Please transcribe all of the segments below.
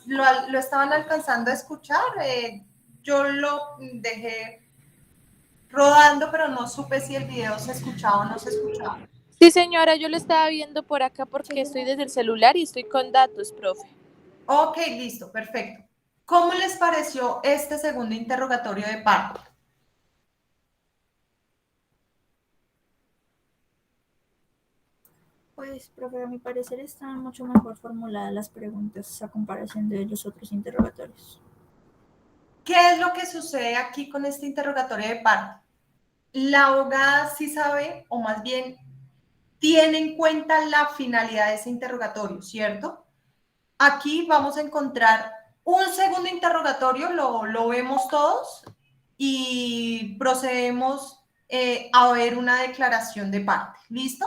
lo estaban alcanzando a escuchar. Yo lo dejé rodando, pero no supe si el video se escuchaba o no se escuchaba. Sí, señora, yo lo estaba viendo por acá porque estoy desde el celular y estoy con datos, profe. Ok, listo, perfecto. ¿Cómo les pareció este segundo interrogatorio de parte? Pues, profe, a mi parecer están mucho mejor formuladas las preguntas a comparación de los otros interrogatorios. ¿Qué es lo que sucede aquí con este interrogatorio de parte? La abogada sí sabe, o más bien tiene en cuenta la finalidad de ese interrogatorio, ¿cierto? Aquí vamos a encontrar un segundo interrogatorio, lo vemos todos y procedemos a ver una declaración de parte. ¿Listo?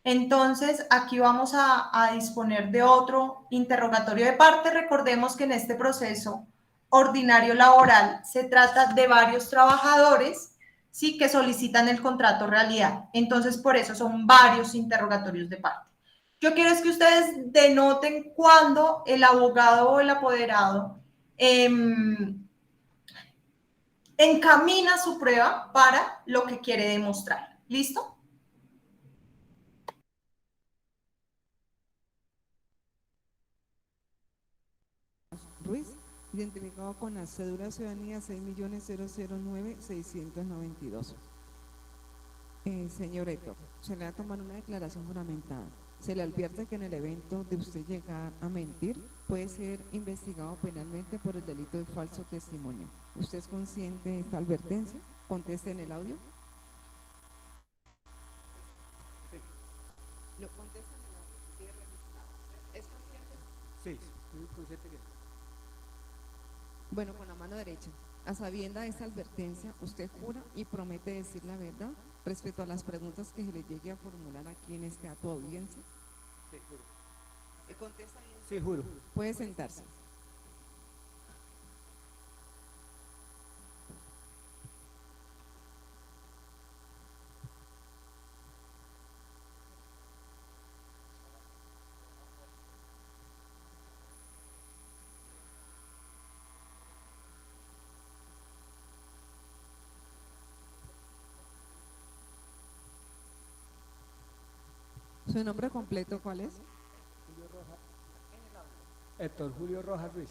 Entonces, aquí vamos a disponer de otro interrogatorio de parte. Recordemos que en este proceso ordinario laboral se trata de varios trabajadores, ¿sí? Que solicitan el contrato realidad. Entonces, por eso son varios interrogatorios de parte. Yo quiero es que ustedes denoten cuando el abogado o el apoderado encamina su prueba para lo que quiere demostrar. ¿Listo? Ruiz, identificado con la cédula de ciudadanía 6.009.692. Señor Héctor, se le va a tomar una declaración juramentada. Se le advierte que en el evento de usted llegar a mentir, puede ser investigado penalmente por el delito de falso testimonio. ¿Usted es consciente de esta advertencia? Conteste en el audio. Sí. Lo contesta en el audio. ¿Es consciente? Sí, estoy consciente que... Bueno, con la mano derecha. A sabienda de esta advertencia, usted jura y promete decir la verdad respecto a las preguntas que se le llegue a formular aquí en este acto de audiencia. Sí, juro. ¿Contesta bien? Sí, juro. Puede sentarse. ¿Su nombre completo cuál es? Julio Rojas. Héctor Julio Rojas Ruiz.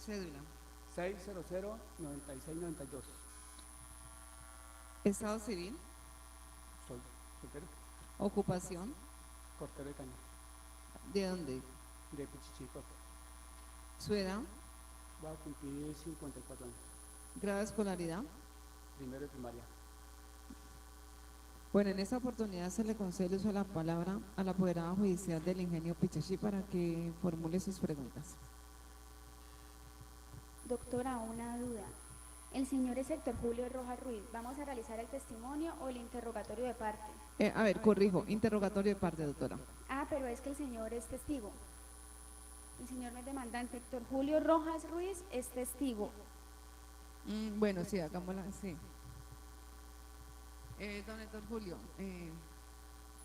Cédula. 600-9692. Estado civil. Soy soltero. Ocupación. Cortero de caña. ¿De dónde? De Pichichico. Su edad. Voy a cumplir 54 años. Grado de escolaridad. Primero de primaria. Bueno, en esta oportunidad se le concede el uso de la palabra a la apoderada judicial del Ingenio Pichichi para que formule sus preguntas. Doctora, una duda. El señor es Héctor Julio Rojas Ruiz. ¿Vamos a realizar el testimonio o el interrogatorio de parte? A ver, corrijo, interrogatorio de parte, doctora. Ah, pero es que el señor es testigo. El señor no es demandante. Héctor Julio Rojas Ruiz es testigo. Bueno, sí, hagámosla, sí. Don Héctor Julio,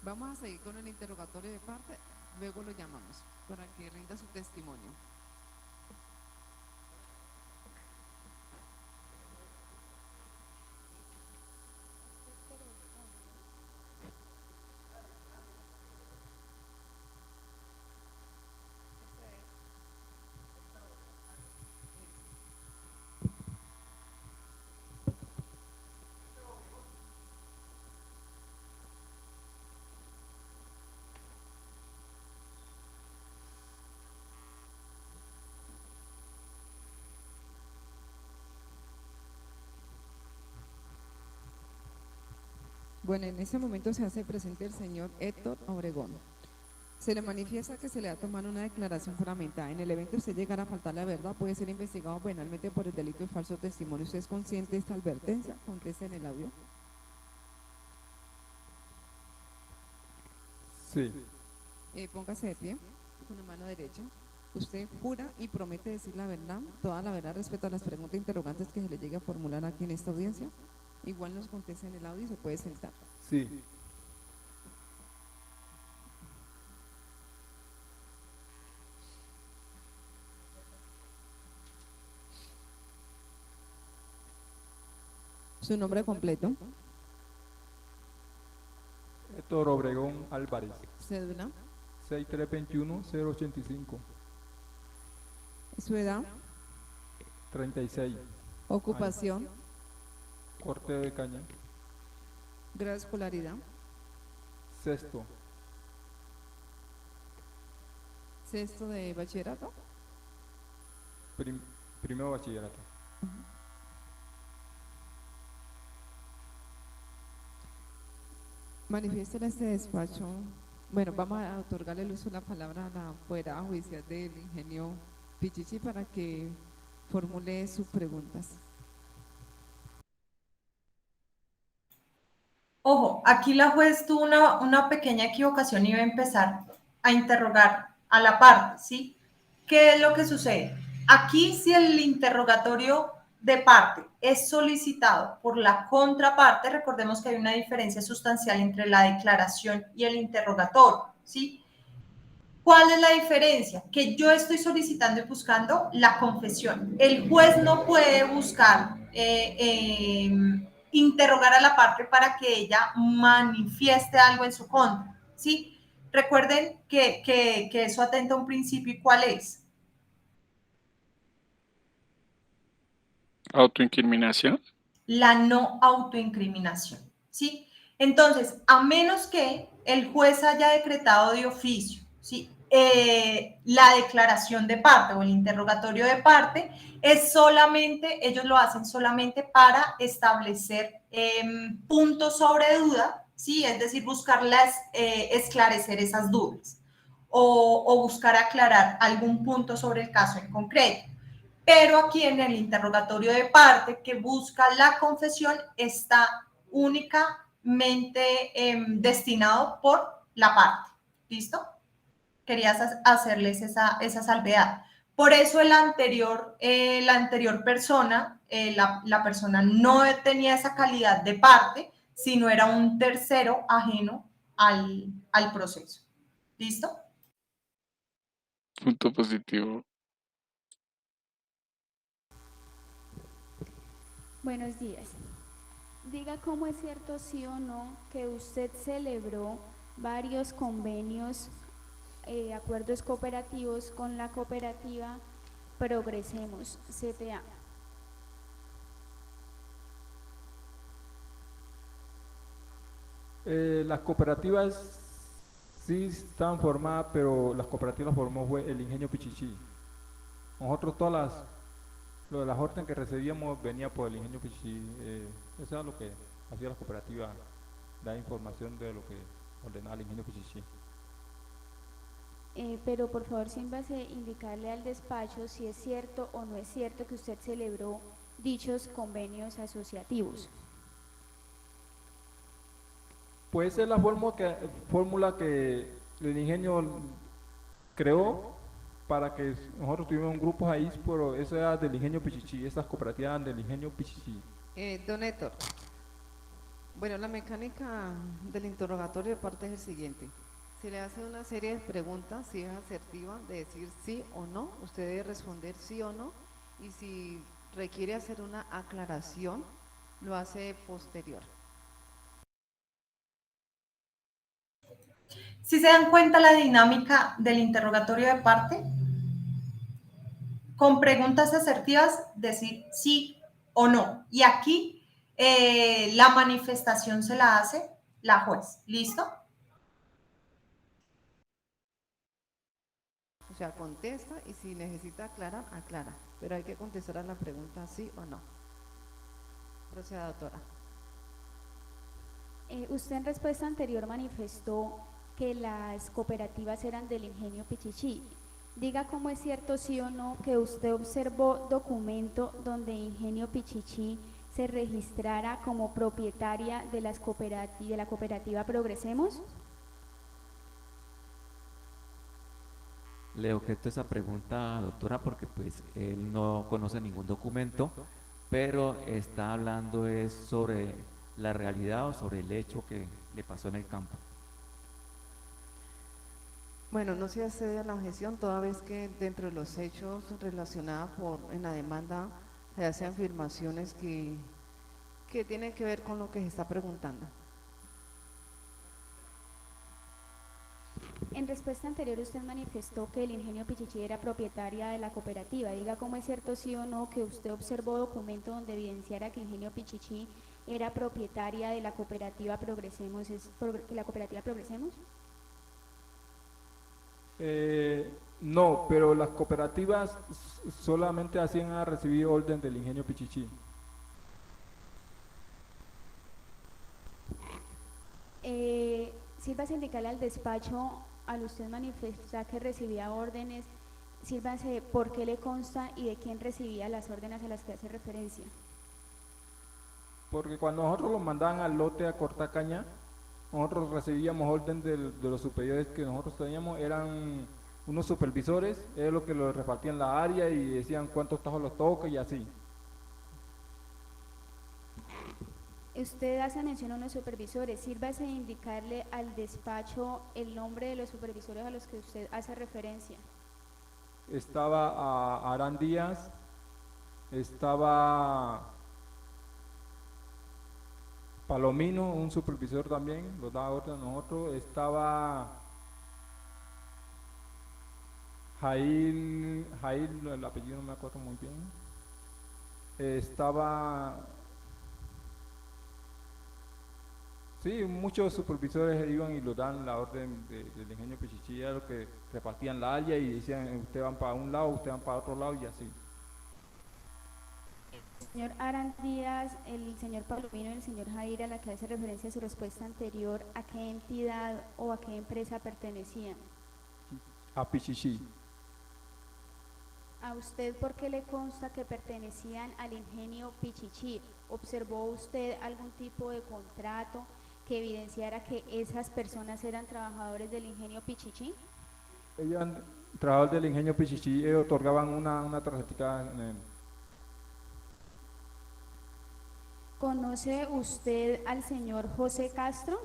vamos a seguir con el interrogatorio de parte, luego lo llamamos para que rinda su testimonio. Bueno, en este momento se hace presente el señor Héctor Obregón. Se le manifiesta que se le va a tomar una declaración juramentada. En el evento de usted llegar a faltar la verdad, puede ser investigado penalmente por el delito de falso testimonio. ¿Usted es consciente de esta advertencia? Conteste en el audio. Sí. Póngase de pie, con la mano derecha. Usted jura y promete decir la verdad, toda la verdad respecto a las preguntas interrogantes que se le llegue a formular aquí en esta audiencia. Igual nos contesta en el audio y se puede sentar. Sí. Su nombre completo, Héctor Obregón Álvarez, cédula, 6321-085, su edad, 36, ocupación, corte de caña, grado de escolaridad, sexto, sexto de bachillerato, primero bachillerato. manifiesta en este despacho. Bueno, vamos a otorgarle el uso de la palabra a la apoderada judicial del ingenio Pichichi para que formule sus preguntas. Ojo, aquí la juez tuvo una pequeña equivocación y iba a empezar a interrogar a la parte, ¿sí? ¿Qué es lo que sucede? Aquí, si el interrogatorio de parte es solicitado por la contraparte, recordemos que hay una diferencia sustancial entre la declaración y el interrogatorio, ¿sí? ¿Cuál es la diferencia? Que yo estoy solicitando y buscando la confesión. El juez no puede buscar, interrogar a la parte para que ella manifieste algo en su contra, ¿sí? Recuerden que eso atenta a un principio, ¿y cuál es? Autoincriminación. La no autoincriminación, ¿sí? Entonces, a menos que el juez haya decretado de oficio, ¿sí? La declaración de parte o el interrogatorio de parte es solamente, ellos lo hacen solamente para establecer puntos sobre duda, ¿sí? Es decir, buscarlas, esclarecer esas dudas o buscar aclarar algún punto sobre el caso en concreto. Pero aquí en el interrogatorio de parte que busca la confesión está únicamente destinado por la parte. ¿Listo? Querías hacerles esa salvedad. Por eso la anterior persona, la persona no tenía esa calidad de parte, sino era un tercero ajeno al proceso. ¿Listo? Punto positivo. Buenos días. Diga cómo es cierto, sí o no, que usted celebró varios convenios, acuerdos cooperativos con la cooperativa Progresemos CTA. Las cooperativas sí estaban formadas, pero las cooperativas formó fue el Ingenio Pichichi. Nosotros lo de las órdenes que recibíamos venía por el Ingenio Pichichi. Eso era lo que hacía la cooperativa, dar información de lo que ordenaba el Ingenio Pichichi. Pero por favor, sírvase indicarle al despacho si es cierto o no es cierto que usted celebró dichos convenios asociativos. Pues esa es la fórmula que el ingenio creó para que nosotros tuviéramos grupos ahí, pero eso era del Ingenio Pichichi, esas cooperativas eran del Ingenio Pichichi. Don Héctor, bueno, la mecánica del interrogatorio de parte es el siguiente. Se le hace una serie de preguntas, si es asertiva, de decir sí o no, usted debe responder sí o no, y si requiere hacer una aclaración, lo hace posterior. Si se dan cuenta la dinámica del interrogatorio de parte, con preguntas asertivas, decir sí o no. Y aquí la manifestación se la hace la juez. ¿Listo? O sea, contesta y si necesita aclarar, aclara. Pero hay que contestar a la pregunta sí o no. Proceda, doctora. Usted en respuesta anterior manifestó que las cooperativas eran del Ingenio Pichichi. Diga cómo es cierto, sí o no, que usted observó documento donde Ingenio Pichichi se registrara como propietaria de la cooperativa Progresemos. Le objeto esa pregunta, doctora, porque pues él no conoce ningún documento, pero está hablando es sobre la realidad o sobre el hecho que le pasó en el campo. Bueno, no se accede a la objeción toda vez que dentro de los hechos relacionados en la demanda se hacen afirmaciones que ¿Qué tiene que ver con lo que se está preguntando? En respuesta anterior usted manifestó que el ingenio Pichichi era propietaria de la cooperativa. Diga cómo es cierto sí o no que usted observó documento donde evidenciara que el ingenio Pichichi era propietaria de la cooperativa Progresemos. ¿La cooperativa Progresemos? No, pero las cooperativas solamente hacían a recibir orden del ingenio Pichichi. Sírvase indicarle al despacho, al usted manifestar que recibía órdenes, sírvase por qué le consta y de quién recibía las órdenes a las que hace referencia. Porque cuando nosotros los mandaban al lote a cortar caña, nosotros recibíamos orden de los superiores que nosotros teníamos, eran unos supervisores, es lo que los repartían en la área y decían cuántos tajos los toca y así. Usted hace mención a unos supervisores, sírvase de indicarle al despacho el nombre de los supervisores a los que usted hace referencia. Estaba a Arán Díaz, estaba Palomino, un supervisor también, lo daba orden a nosotros, estaba Jail, el apellido no me acuerdo muy bien, estaba... Sí, muchos supervisores iban y lo dan la orden del ingenio Pichichi, era lo que repartían la área y decían, ustedes van para un lado, ustedes van para otro lado y así. Señor Aran Díaz, el señor Palomino y el señor Jair, a la que hace referencia a su respuesta anterior, ¿a qué entidad o a qué empresa pertenecían? A Pichichi. ¿A usted por qué le consta que pertenecían al ingenio Pichichi? ¿Observó usted algún tipo de contrato que evidenciara que esas personas eran trabajadores del ingenio Pichichi? Ellos eran trabajadores del ingenio Pichichi, ellos otorgaban una tarjetita en el... ¿Conoce usted al señor José Castro?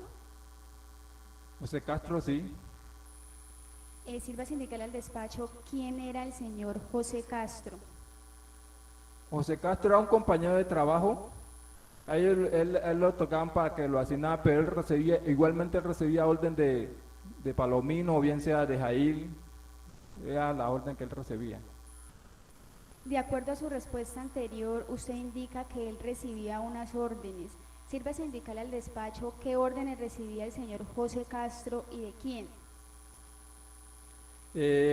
José Castro, sí. Sírvase indicarle al despacho quién era el señor José Castro. José Castro era un compañero de trabajo, a él lo tocaban para que lo asignara, pero él recibía, igualmente él recibía orden de Palomino o bien sea de Jair, era la orden que él recibía. De acuerdo a su respuesta anterior, usted indica que él recibía unas órdenes. Sírvase indicarle al despacho qué órdenes recibía el señor José Castro y de quién.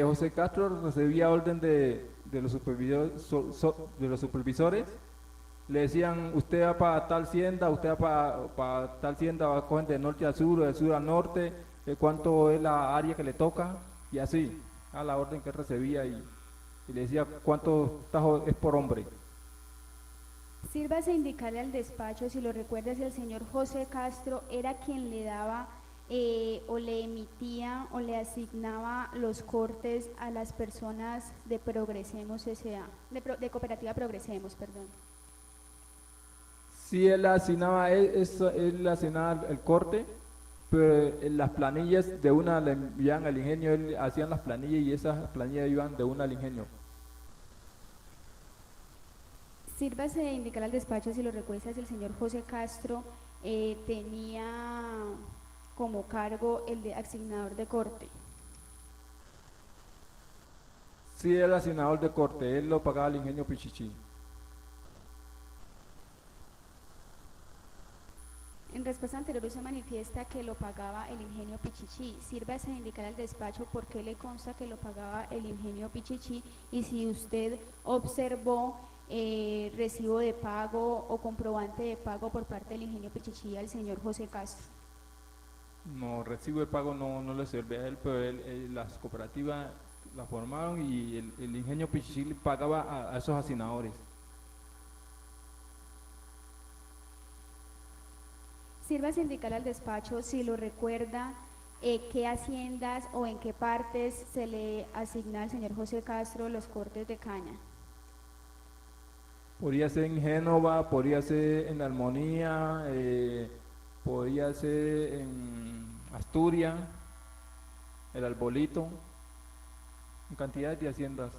José Castro recibía orden de los supervisores, le decían, usted va para tal hacienda, usted va para tal hacienda, va a coger de norte a sur o de sur a norte, cuánto es la área que le toca, y así, a la orden que él recibía y le decía cuántos tajos es por hombre. Sírvase indicarle al despacho, si lo recuerda, si el señor José Castro era quien le daba o le emitía o le asignaba los cortes a las personas de Progresemos S.A., de Cooperativa Progresemos, perdón. Sí, él asignaba, él asignaba el corte, pero las planillas de una le enviaban al ingenio, él hacían las planillas y esas planillas iban de una al ingenio. Sírvase de indicar al despacho, si lo recuerda, si el señor José Castro tenía como cargo el de asignador de corte. Sí, el asignador de corte, él lo pagaba al ingenio Pichichi. En respuesta anterior usted manifiesta que lo pagaba el ingenio Pichichi. Sírvase de indicar al despacho por qué le consta que lo pagaba el ingenio Pichichi y si usted observó recibo de pago o comprobante de pago por parte del ingenio Pichichi al señor José Castro. No, recibo de pago no le servía a él, pero las cooperativas la formaron y el ingenio Pichichi le pagaba a esos asignadores. Sírvase indicar al despacho, si lo recuerda, qué haciendas o en qué partes se le asigna al señor José Castro los cortes de caña. Podría ser en Génova, podría ser en Armonía, podría ser en Asturias, el Arbolito, en cantidades de haciendas.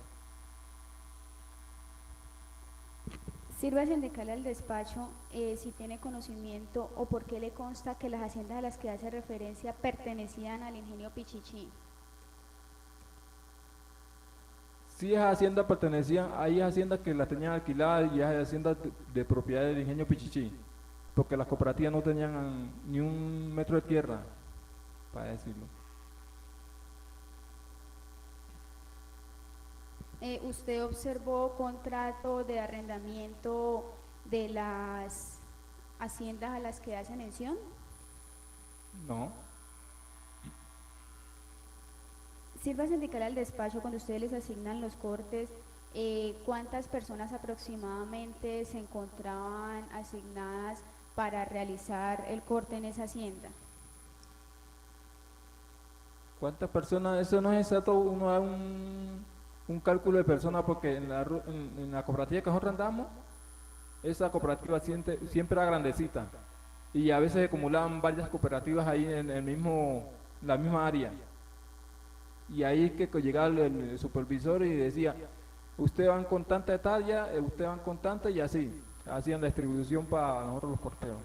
Sirva indicarle al despacho si tiene conocimiento o por qué le consta que las haciendas a las que hace referencia pertenecían al ingenio Pichichi. Si esas haciendas pertenecían, hay haciendas que las tenían alquiladas y hay haciendas de propiedad del ingenio Pichichi, porque las cooperativas no tenían ni un metro de tierra, para decirlo. ¿Usted observó contrato de arrendamiento de las haciendas a las que hace mención? No. Sirva indicar al despacho cuando ustedes les asignan los cortes, cuántas personas aproximadamente se encontraban asignadas para realizar el corte en esa hacienda. ¿Cuántas personas? Eso no es exacto, uno da un cálculo de personas porque en la cooperativa que nosotros andamos, esa cooperativa siempre era grandecita y a veces se acumulaban varias cooperativas ahí en la misma área. Y ahí es que llegaba el supervisor y decía, usted van con tanta talla, usted van con tanta, y así, hacían la distribución para nosotros los corteos.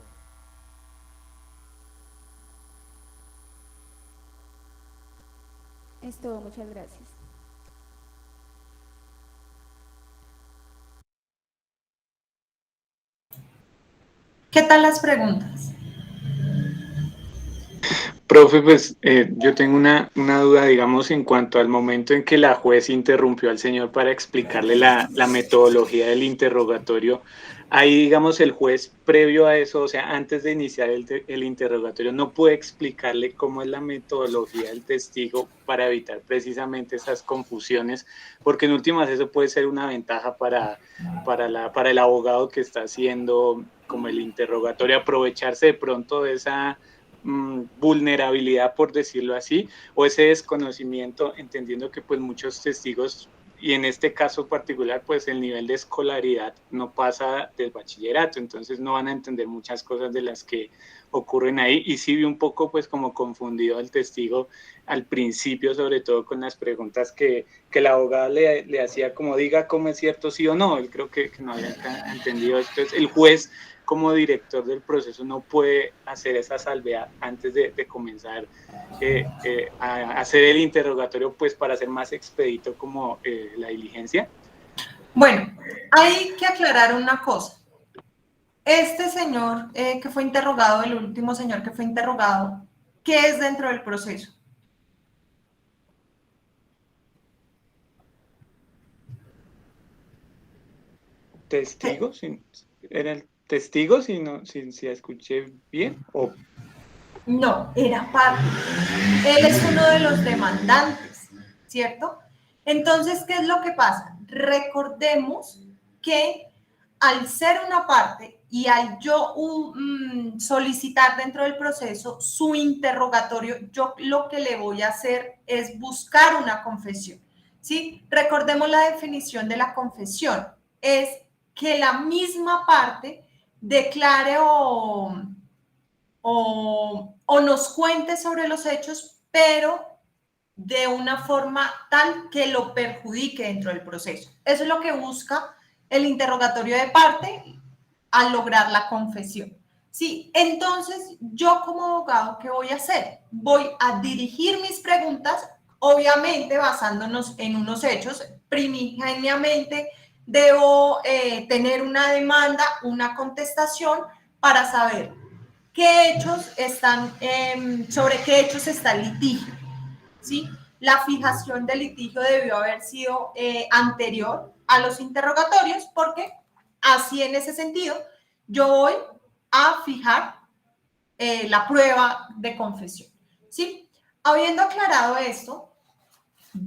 Es todo, muchas gracias. ¿Qué tal las preguntas? Profe, pues yo tengo una duda, digamos, en cuanto al momento en que la juez interrumpió al señor para explicarle la metodología del interrogatorio. Ahí, digamos, el juez previo a eso, o sea, antes de iniciar el interrogatorio, no puede explicarle cómo es la metodología del testigo para evitar precisamente esas confusiones, porque en últimas eso puede ser una ventaja para el abogado que está haciendo como el interrogatorio, aprovecharse de pronto de esa vulnerabilidad, por decirlo así, o ese desconocimiento, entendiendo que pues muchos testigos, y en este caso particular, pues el nivel de escolaridad no pasa del bachillerato, entonces no van a entender muchas cosas de las que ocurren ahí, y sí vi un poco pues como confundido al testigo al principio, sobre todo con las preguntas que la abogada le hacía, como diga cómo es cierto, sí o no. Él creo que no había entendido esto. Entonces el juez, como director del proceso, no puede hacer esa salvedad antes de comenzar a hacer el interrogatorio, pues para hacer más expedito como la diligencia. Bueno, hay que aclarar una cosa. Este señor que fue interrogado, el último señor que fue interrogado, ¿qué es dentro del proceso? ¿Testigo? ¿Era el testigo, si escuché bien? ¿O? No, era parte. Él es uno de los demandantes, ¿cierto? Entonces, ¿qué es lo que pasa? Recordemos que al ser una parte y al yo solicitar dentro del proceso su interrogatorio, yo lo que le voy a hacer es buscar una confesión, ¿sí? Recordemos la definición de la confesión. Es que la misma parte declare o nos cuente sobre los hechos, pero de una forma tal que lo perjudique dentro del proceso. Eso es lo que busca el interrogatorio de parte al lograr la confesión. Sí, entonces yo como abogado, ¿qué voy a hacer? Voy a dirigir mis preguntas, obviamente basándonos en unos hechos. Primigeniamente debo tener una demanda, una contestación para saber qué hechos están, sobre qué hechos está el litigio, ¿sí? La fijación del litigio debió haber sido anterior a los interrogatorios, porque así en ese sentido yo voy a fijar la prueba de confesión, ¿sí? Habiendo aclarado esto,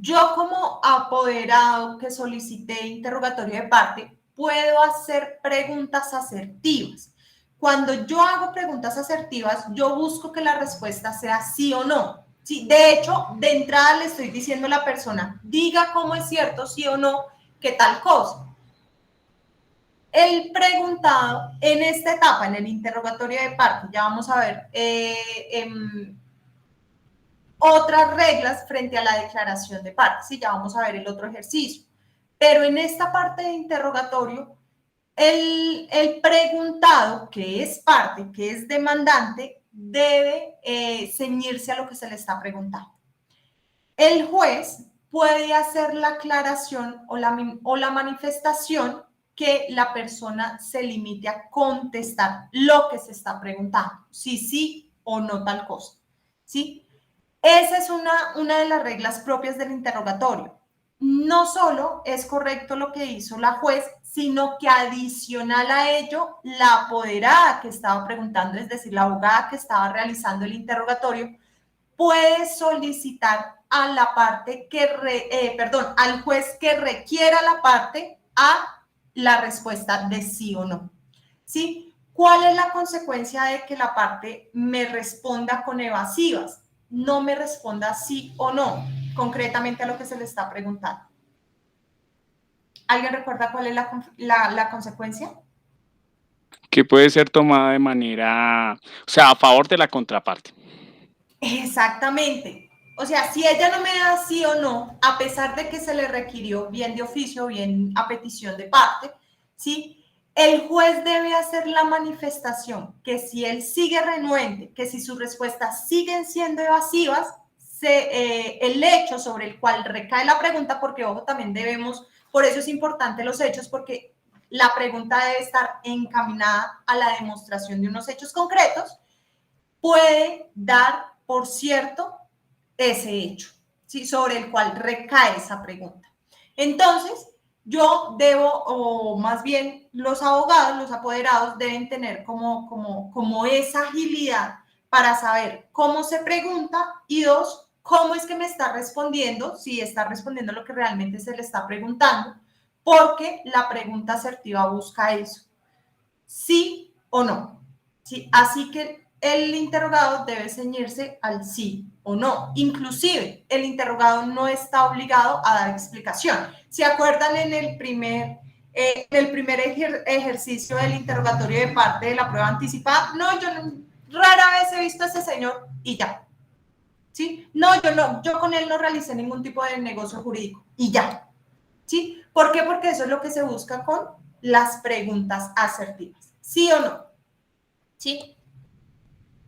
yo como apoderado que solicité interrogatorio de parte, puedo hacer preguntas asertivas. Cuando yo hago preguntas asertivas, yo busco que la respuesta sea sí o no. Sí, de hecho, de entrada le estoy diciendo a la persona, diga cómo es cierto, sí o no, que tal cosa. El preguntado en esta etapa, en el interrogatorio de parte, ya vamos a ver otras reglas frente a la declaración de parte. Sí, ya vamos a ver el otro ejercicio. Pero en esta parte de interrogatorio, El preguntado, que es parte, que es demandante, debe ceñirse a lo que se le está preguntando. El juez puede hacer la aclaración o la manifestación que la persona se limite a contestar lo que se está preguntando, si sí o no tal cosa, ¿sí? Esa es una de las reglas propias del interrogatorio. No solo es correcto lo que hizo la juez, sino que adicional a ello, la apoderada que estaba preguntando, es decir, la abogada que estaba realizando el interrogatorio, puede solicitar a la parte al juez que requiera la parte a la respuesta de sí o no. ¿Sí? ¿Cuál es la consecuencia de que la parte me responda con evasivas? No me responda sí o no, concretamente a lo que se le está preguntando. ¿Alguien recuerda cuál es la consecuencia? Que puede ser tomada de manera, o sea, a favor de la contraparte. Exactamente. O sea, si ella no me da sí o no, a pesar de que se le requirió bien de oficio, bien a petición de parte, ¿sí? El juez debe hacer la manifestación que si él sigue renuente, que si sus respuestas siguen siendo evasivas, el hecho sobre el cual recae la pregunta, porque ojo, también debemos, por eso es importante los hechos, porque la pregunta debe estar encaminada a la demostración de unos hechos concretos, puede dar por cierto ese hecho, ¿sí? Sobre el cual recae esa pregunta. Entonces, yo debo, o más bien los abogados, los apoderados deben tener como esa agilidad para saber cómo se pregunta y dos, cómo es que me está respondiendo, si está respondiendo lo que realmente se le está preguntando, porque la pregunta asertiva busca eso, sí o no, ¿sí? Así que el interrogado debe ceñirse al sí o no. Inclusive, el interrogado no está obligado a dar explicación. ¿Se acuerdan en el primer ejercicio del interrogatorio de parte de la prueba anticipada? No, yo rara vez he visto a ese señor y ya. ¿Sí? No, yo con él no realicé ningún tipo de negocio jurídico y ya. ¿Sí? ¿Por qué? Porque eso es lo que se busca con las preguntas asertivas. ¿Sí o no? ¿Sí?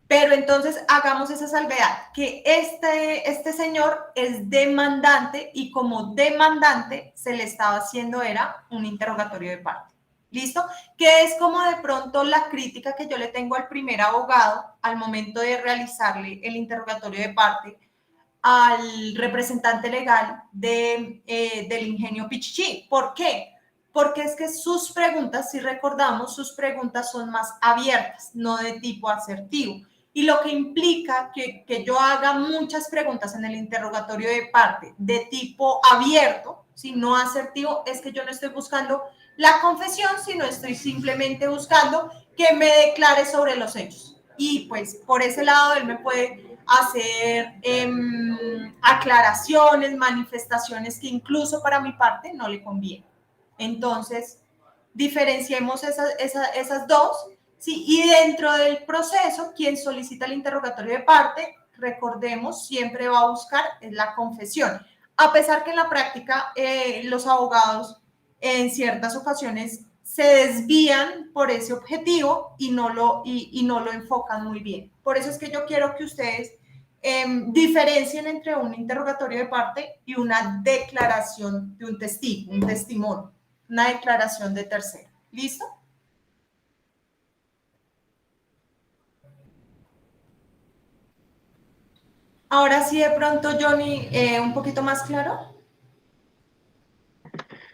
Pero entonces hagamos esa salvedad, que este señor es demandante y como demandante se le estaba haciendo era un interrogatorio de parte. ¿Listo? Que es como de pronto la crítica que yo le tengo al primer abogado al momento de realizarle el interrogatorio de parte al representante legal del ingenio Pichichi. ¿Por qué? Porque es que sus preguntas, si recordamos, sus preguntas son más abiertas, no de tipo asertivo. Y lo que implica que yo haga muchas preguntas en el interrogatorio de parte de tipo abierto, si no asertivo, es que yo no estoy buscando la confesión, sino estoy simplemente buscando que me declare sobre los hechos. Y pues por ese lado él me puede hacer aclaraciones, manifestaciones que incluso para mi parte no le conviene. Entonces, diferenciemos esas dos, ¿sí? Y dentro del proceso, quien solicita el interrogatorio de parte, recordemos, siempre va a buscar la confesión. A pesar que en la práctica los abogados en ciertas ocasiones se desvían por ese objetivo y no lo enfocan muy bien. Por eso es que yo quiero que ustedes diferencien entre un interrogatorio de parte y una declaración de un testigo, un testimonio, una declaración de tercero. ¿Listo? Ahora sí, de pronto, Johnny, un poquito más claro.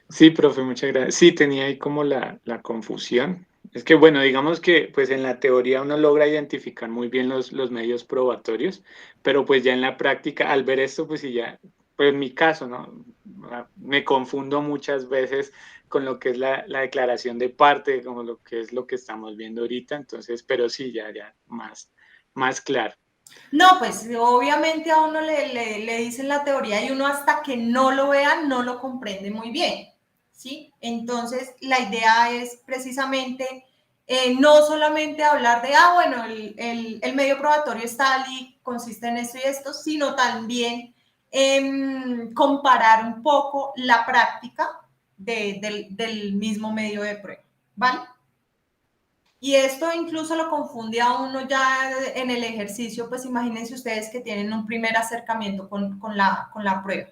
Sí, profe, muchas gracias. Sí, tenía ahí como la confusión. Es que, bueno, digamos que pues en la teoría uno logra identificar muy bien los medios probatorios, pero pues ya en la práctica, al ver esto, pues sí ya, pues en mi caso, ¿no? Me confundo muchas veces con lo que es la declaración de parte, como lo que es lo que estamos viendo ahorita, entonces, pero sí, ya más claro. No, pues obviamente a uno le dicen la teoría y uno hasta que no lo vea no lo comprende muy bien, ¿sí? Entonces la idea es precisamente no solamente hablar de, bueno, el medio probatorio es tal y consiste en esto y esto, sino también comparar un poco la práctica del mismo medio de prueba. ¿vale? Y esto incluso lo confunde a uno ya en el ejercicio, pues imagínense ustedes que tienen un primer acercamiento con la prueba.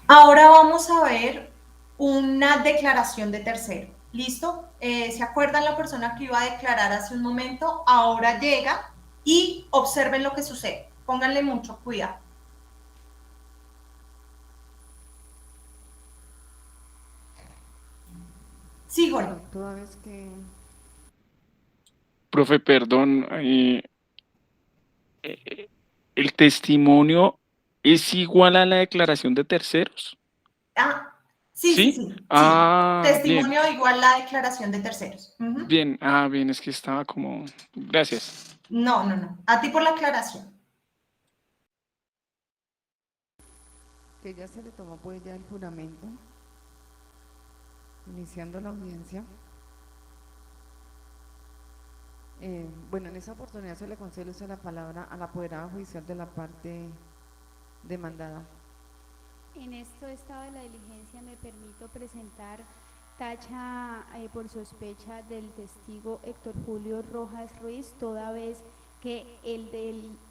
Ahora vamos a ver una declaración de tercero. ¿Listo? ¿Se acuerdan la persona que iba a declarar hace un momento? Ahora llega y observen lo que sucede. Pónganle mucho cuidado. Sí, Jorge. Bueno, toda vez que Profe, perdón, ¿el testimonio es igual a la declaración de terceros? Ah, sí, ¿Sí? sí, sí, sí. Ah, bien, Testimonio igual la declaración de terceros. Ujú. bien, bien, es que estaba como... Gracias. No, no, no. A ti por la aclaración. ya se le tomó pues ya el juramento, iniciando la audiencia. Bueno, en esa oportunidad se le concede uso de la palabra a la apoderada judicial de la parte demandada. En este estado de la diligencia me permito presentar tacha por sospecha del testigo Héctor Julio Rojas Ruiz, toda vez que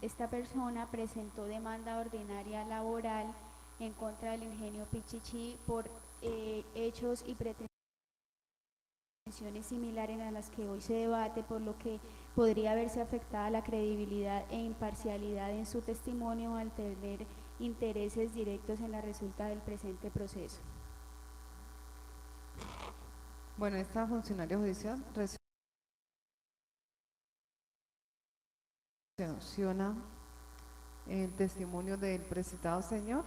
esta persona presentó demanda ordinaria laboral en contra del ingenio Pichichi por hechos y pretensiones similares a las que hoy se debate, por lo que podría verse afectada la credibilidad e imparcialidad en su testimonio al tener intereses directos en la resulta del presente proceso. Bueno, esta funcionaria judicial recepciona el testimonio del precitado señor.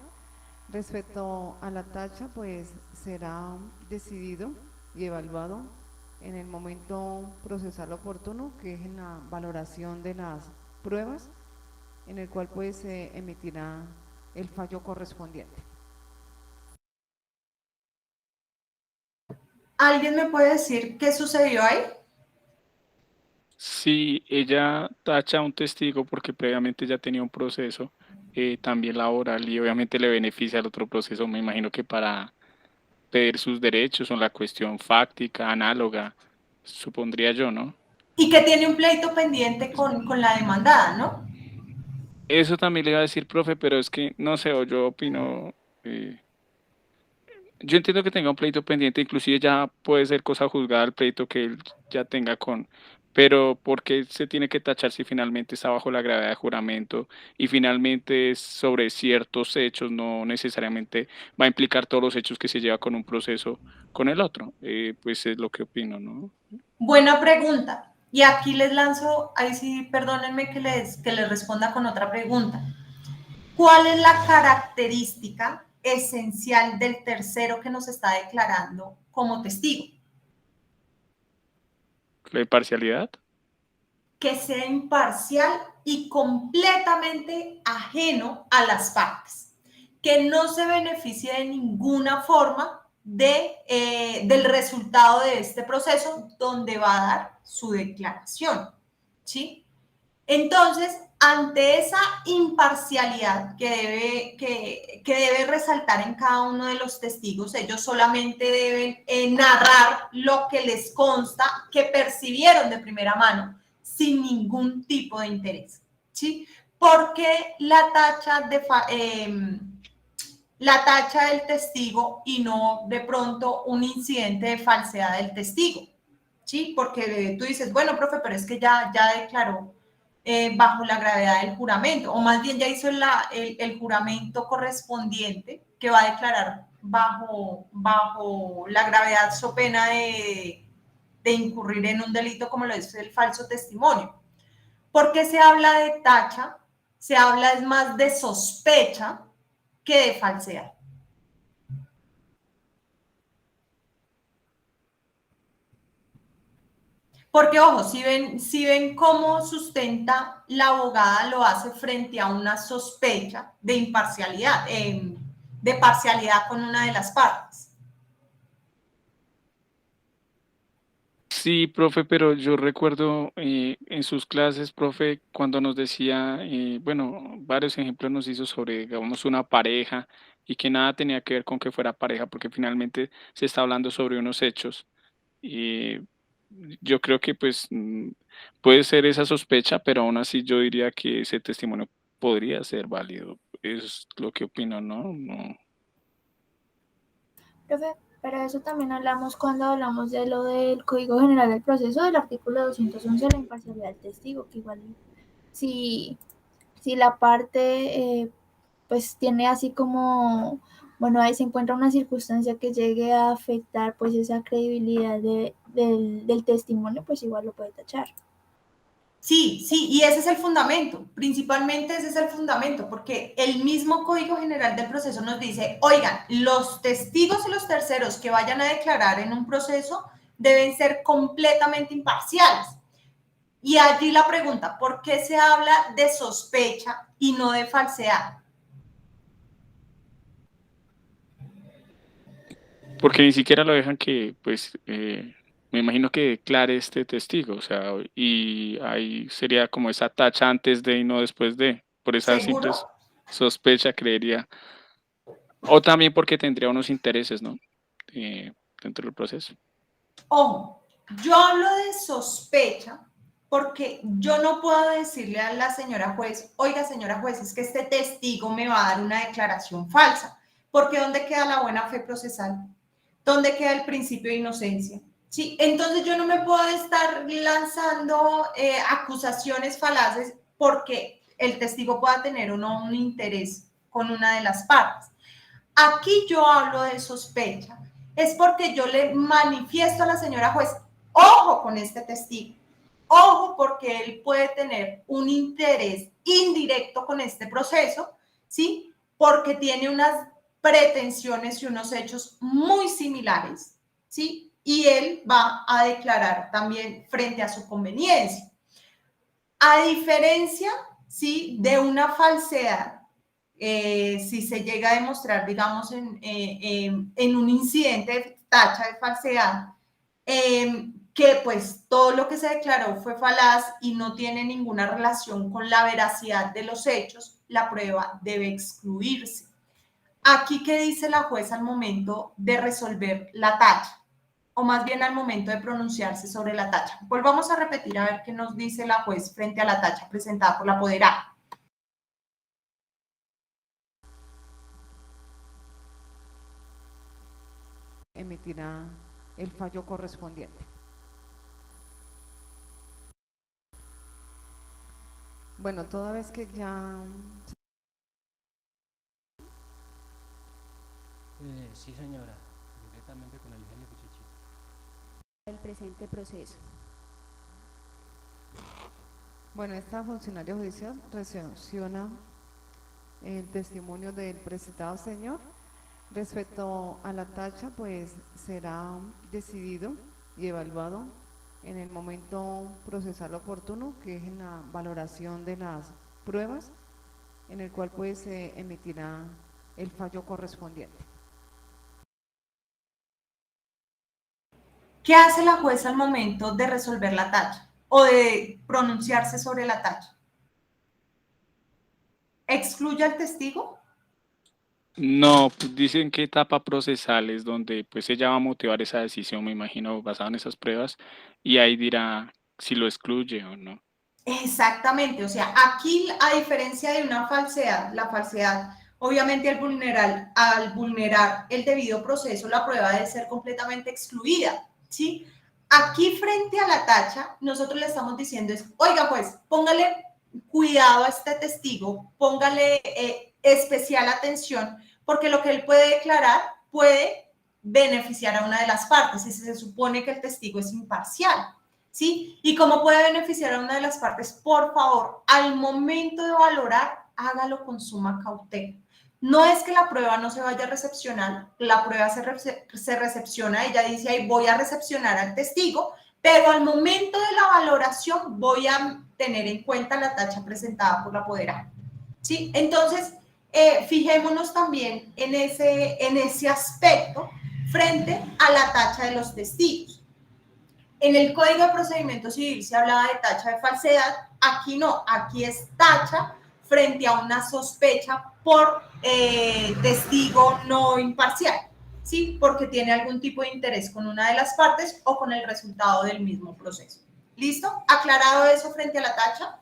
Respecto a la tacha, pues será decidido y evaluado en el momento procesal oportuno, que es en la valoración de las pruebas, en el cual pues se emitirá el fallo correspondiente. ¿Alguien me puede decir qué sucedió ahí? Sí, ella tacha a un testigo porque previamente ya tenía un proceso también laboral y obviamente le beneficia al otro proceso, me imagino que para pedir sus derechos o la cuestión fáctica, análoga, supondría yo, ¿no? Y que tiene un pleito pendiente con la demandada, ¿no? Eso también le iba a decir, profe, pero es que no sé, o yo opino, yo entiendo que tenga un pleito pendiente, inclusive ya puede ser cosa juzgada el pleito que él ya tenga pero ¿por qué se tiene que tachar si finalmente está bajo la gravedad de juramento y finalmente es sobre ciertos hechos, no necesariamente va a implicar todos los hechos que se lleva con un proceso con el otro? Pues es lo que opino, ¿no? Buena pregunta. Y aquí les lanzo, ahí sí, perdónenme que les responda con otra pregunta. ¿Cuál es la característica esencial del tercero que nos está declarando como testigo? La imparcialidad. Que sea imparcial y completamente ajeno a las partes, que no se beneficie de ninguna forma del resultado de este proceso donde va a dar su declaración, ¿sí? Entonces, ante esa imparcialidad que debe resaltar en cada uno de los testigos, ellos solamente deben narrar lo que les consta, que percibieron de primera mano, sin ningún tipo de interés, ¿sí? Porque la tacha del testigo y no de pronto un incidente de falsedad del testigo, ¿sí? Porque tú dices, bueno, profe, pero es que ya declaró bajo la gravedad del juramento, o más bien ya hizo el juramento correspondiente que va a declarar bajo la gravedad so pena de de incurrir en un delito como lo es el falso testimonio. ¿Por qué se habla de tacha? Se habla es más de sospecha que de falsedad. Porque, ojo, si ven cómo sustenta la abogada, lo hace frente a una sospecha de imparcialidad, de parcialidad con una de las partes. Sí, profe, pero yo recuerdo en sus clases, profe, cuando nos decía, bueno, varios ejemplos nos hizo sobre, digamos, una pareja y que nada tenía que ver con que fuera pareja, porque finalmente se está hablando sobre unos hechos. Y yo creo que pues puede ser esa sospecha, pero aún así yo diría que ese testimonio podría ser válido. Es lo que opino, ¿no? No. Profe, pero eso también hablamos cuando hablamos de lo del Código General del Proceso, del artículo 211, la imparcialidad del testigo, que igual si la parte pues tiene así como, bueno, ahí se encuentra una circunstancia que llegue a afectar pues esa credibilidad del testimonio, pues igual lo puede tachar. Sí, sí, y ese es el fundamento, principalmente ese es el fundamento, porque el mismo Código General del Proceso nos dice, oigan, los testigos y los terceros que vayan a declarar en un proceso deben ser completamente imparciales. Y allí la pregunta, ¿por qué se habla de sospecha y no de falsedad? Porque ni siquiera lo dejan que, pues, me imagino que declare este testigo, o sea, y ahí sería como esa tacha antes de y no después de, por esa simple ¿Seguro? sospecha, creería. O también porque tendría unos intereses, ¿no? Dentro del proceso. Ojo, yo hablo de sospecha porque yo no puedo decirle a la señora juez, oiga señora juez, es que este testigo me va a dar una declaración falsa, porque ¿dónde queda la buena fe procesal? ¿Dónde queda el principio de inocencia? Sí, entonces yo no me puedo estar lanzando acusaciones falaces porque el testigo pueda tener o no un interés con una de las partes. Aquí yo hablo de sospecha, es porque yo le manifiesto a la señora juez, ojo con este testigo, ojo porque él puede tener un interés indirecto con este proceso, ¿sí? Porque tiene unas pretensiones y unos hechos muy similares, ¿sí? Y él va a declarar también frente a su conveniencia. A diferencia, ¿sí? De una falsedad, si se llega a demostrar, digamos, en un incidente de tacha de falsedad, que pues todo lo que se declaró fue falaz y no tiene ninguna relación con la veracidad de los hechos, la prueba debe excluirse. Aquí, ¿qué dice la jueza al momento de resolver la tacha? O más bien al momento de pronunciarse sobre la tacha. Volvamos a repetir a ver qué nos dice la juez frente a la tacha presentada por la apoderada. Emitirá el fallo correspondiente. Bueno, toda vez que ya... Sí, señora, directamente con el ingenio Pichichi. El presente proceso. Bueno, esta funcionaria judicial recepciona el testimonio del presentado señor. Respecto a la tacha, pues será decidido y evaluado en el momento procesal oportuno, que es en la valoración de las pruebas, en el cual pues se emitirá el fallo correspondiente. ¿Qué hace la jueza al momento de resolver la tacha o de pronunciarse sobre la tacha? ¿Excluye al testigo? No, pues dicen que etapa procesal es donde pues ella va a motivar esa decisión, me imagino, basada en esas pruebas, y ahí dirá si lo excluye o no. Exactamente, o sea, aquí a diferencia de una falsedad, la falsedad, obviamente al vulnerar el debido proceso, la prueba debe ser completamente excluida, ¿sí? Aquí frente a la tacha, nosotros le estamos diciendo es, oiga pues, póngale cuidado a este testigo, póngale especial atención, porque lo que él puede declarar puede beneficiar a una de las partes y se supone que el testigo es imparcial, ¿sí? ¿Y cómo puede beneficiar a una de las partes? Por favor, al momento de valorar, hágalo con suma cautela. No es que la prueba no se vaya a recepcionar, la prueba se recepciona, ella dice ahí voy a recepcionar al testigo, pero al momento de la valoración voy a tener en cuenta la tacha presentada por la apoderada, ¿sí? Entonces, fijémonos también en ese aspecto frente a la tacha de los testigos. En el Código de Procedimiento Civil se hablaba de tacha de falsedad, aquí no, aquí es tacha frente a una sospecha por testigo no imparcial, ¿sí? Porque tiene algún tipo de interés con una de las partes o con el resultado del mismo proceso. ¿Listo? ¿Aclarado eso frente a la tacha?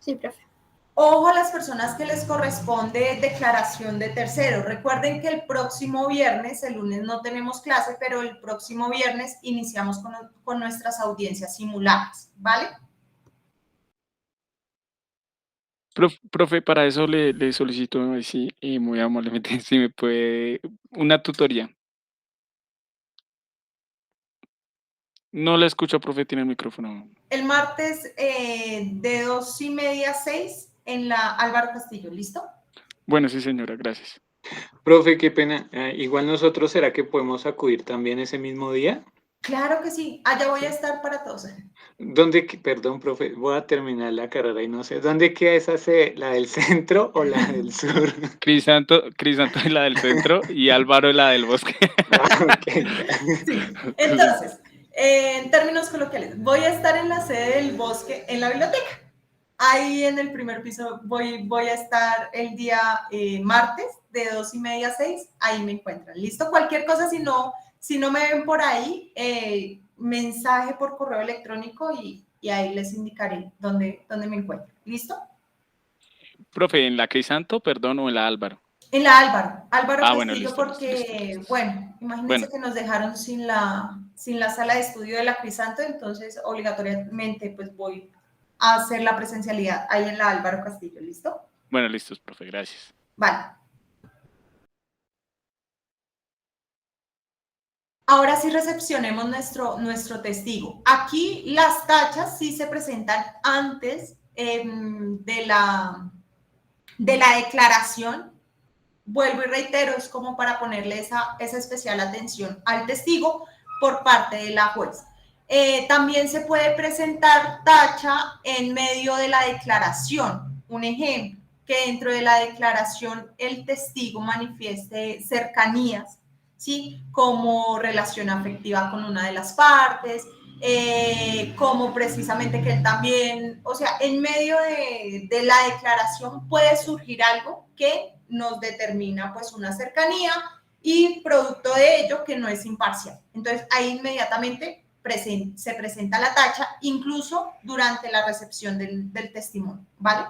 Sí, profe. Ojo a las personas que les corresponde declaración de terceros. Recuerden que el próximo viernes, el lunes no tenemos clase, pero el próximo viernes iniciamos con nuestras audiencias simuladas, ¿vale? Profe, para eso le solicito, sí, muy amablemente, si me puede, una tutoría. No la escucho, profe, tiene el micrófono. El martes de 2:30 a 6 en la Álvaro Castillo, ¿listo? Bueno, sí, señora, gracias. Profe, qué pena. Igual nosotros, ¿será que podemos acudir también ese mismo día? Claro que sí, allá voy a estar para todos. Perdón, profe, voy a terminar la carrera y no sé, ¿dónde queda esa sede? ¿La del centro o la del sur? Crisanto es la del centro y Álvaro es la del bosque. Ok. Sí, entonces, en términos coloquiales, voy a estar en la sede del bosque en la biblioteca. Ahí en el primer piso voy a estar el día martes de 2:30 a 6, ahí me encuentran. ¿Listo? Cualquier cosa, si no me ven por ahí, mensaje por correo electrónico y ahí les indicaré dónde me encuentro. ¿Listo? Profe, ¿en la Crisanto, perdón, o en la Álvaro? En la Álvaro Bueno, Castillo, listo, porque, bueno, imagínense Bueno, que nos dejaron sin la sala de estudio de la Crisanto, entonces obligatoriamente pues voy a hacer la presencialidad ahí en la Álvaro Castillo, ¿listo? bueno, listos, profe, gracias. Vale. Ahora sí recepcionemos nuestro testigo. Aquí las tachas sí se presentan antes de la declaración. Vuelvo y reitero, es como para ponerle esa especial atención al testigo por parte de la juez. También se puede presentar tacha en medio de la declaración. Un ejemplo, que dentro de la declaración el testigo manifieste cercanías, ¿sí? Como relación afectiva con una de las partes, como precisamente que él también, o sea, en medio de la declaración puede surgir algo que nos determina pues una cercanía y producto de ello que no es imparcial. Entonces ahí inmediatamente se presenta la tacha, incluso durante la recepción del testimonio, ¿vale?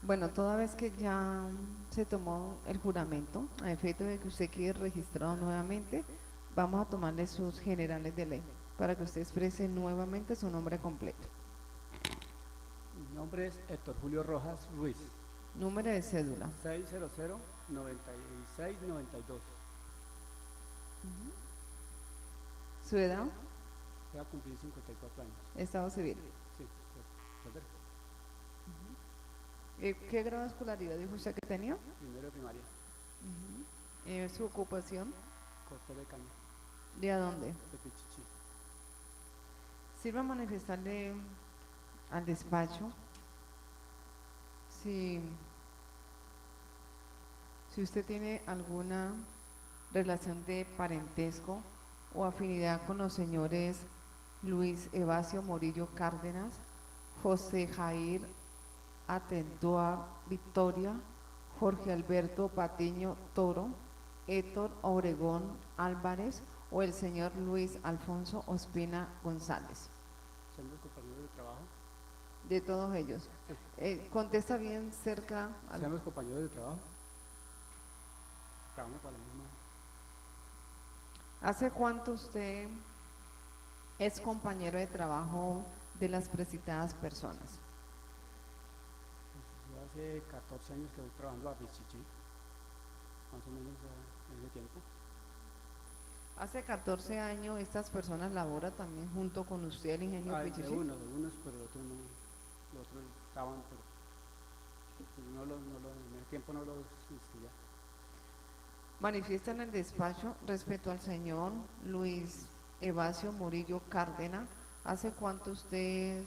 Bueno, toda vez que ya se tomó el juramento, a efecto de que usted quede registrado nuevamente, vamos a tomarle sus generales de ley para que usted exprese nuevamente su nombre completo. Mi nombre es Héctor Julio Rojas Ruiz. Número de cédula. 600-9692. Su edad. Voy a cumplir 54 años. Estado civil. Sí, perfecto. ¿Qué grado de escolaridad dijo usted que tenía? Primero de primaria. ¿Su ocupación? Corte de caña. ¿De a dónde? De Pichichi. Sirva manifestarle al despacho si usted tiene alguna relación de parentesco o afinidad con los señores Luis Evasio Morillo Cárdenas, José Jair Atentua Victoria, Jorge Alberto Patiño Toro, Héctor Obregón Álvarez o el señor Luis Alfonso Ospina González. ¿Son los compañeros de trabajo? De todos ellos. Contesta bien cerca. ¿Son los compañeros de trabajo? Trabajamos para la misma. ¿Hace cuánto usted es compañero de trabajo de las precitadas personas? hace 14 años que voy trabajando a Pichichi, más o menos en ese tiempo. Hace 14 años estas personas laboran también junto con usted, el ingenio De Pichichi. unos, pero el otro no, los otros estaban, pero en ese tiempo no los inscribía. Manifiesta en el despacho respecto al señor Luis Evasio Murillo Cárdenas. ¿Hace cuánto usted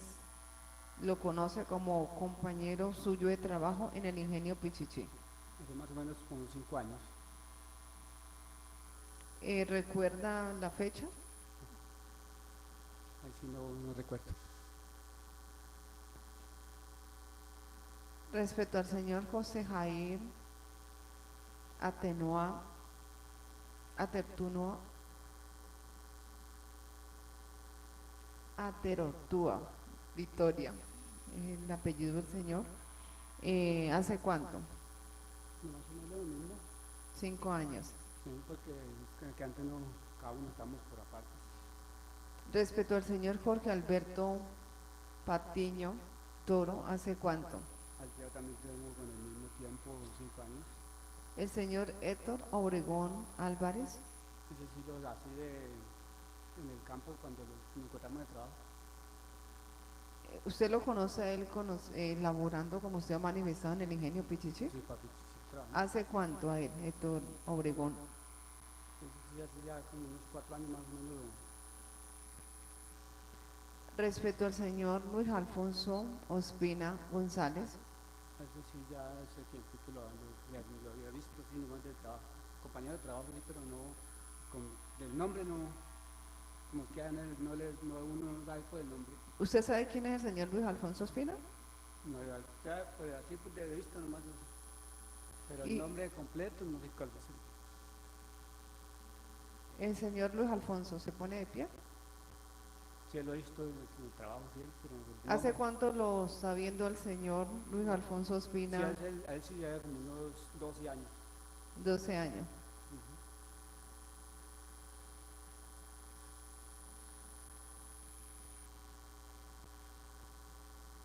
lo conoce como compañero suyo de trabajo en el ingenio Pichichi? Hace más o menos como 5 años. ¿Recuerda la fecha? Ahí sí no recuerdo. Respecto al señor José Jair Aterotúa Victoria, el apellido del señor, ¿hace cuánto? Más o menos lo mismo. 5 años. Sí, porque que antes no, cada uno estamos por aparte. Respecto al señor Jorge Alberto Patiño Toro, ¿hace cuánto? Yo también tengo con el mismo tiempo, 5 años. El señor Héctor Obregón Álvarez. Ese sí lo así en el campo cuando nos encontramos de trabajo. ¿Usted lo conoce a él laborando como usted ha manifestado en el ingenio Pichichi? Sí, papi, sí, trabajo. ¿Hace cuánto a él, Héctor Obregón? Ese sí hace ya como unos 4 años más o menos. Respecto al señor Luis Alfonso Ospina González. Eso sí, ya hace tiempo que lo había visto, sí, nomás del trabajo. Compañero de trabajo, sí, pero no, del nombre no, como que uno no sabe por el nombre. ¿Usted sabe quién es el señor Luis Alfonso Ospina? No, ya, pues así pues, de vista nomás, pero el nombre completo no sé cuál va a ser. El señor Luis Alfonso, ¿se pone de pie? Sí, lo he visto en el trabajo, sí, pero ¿Hace cuánto lo está viendo el señor Luis Alfonso Ospina? Sí, a él sí ya como unos 12 años. 12 años.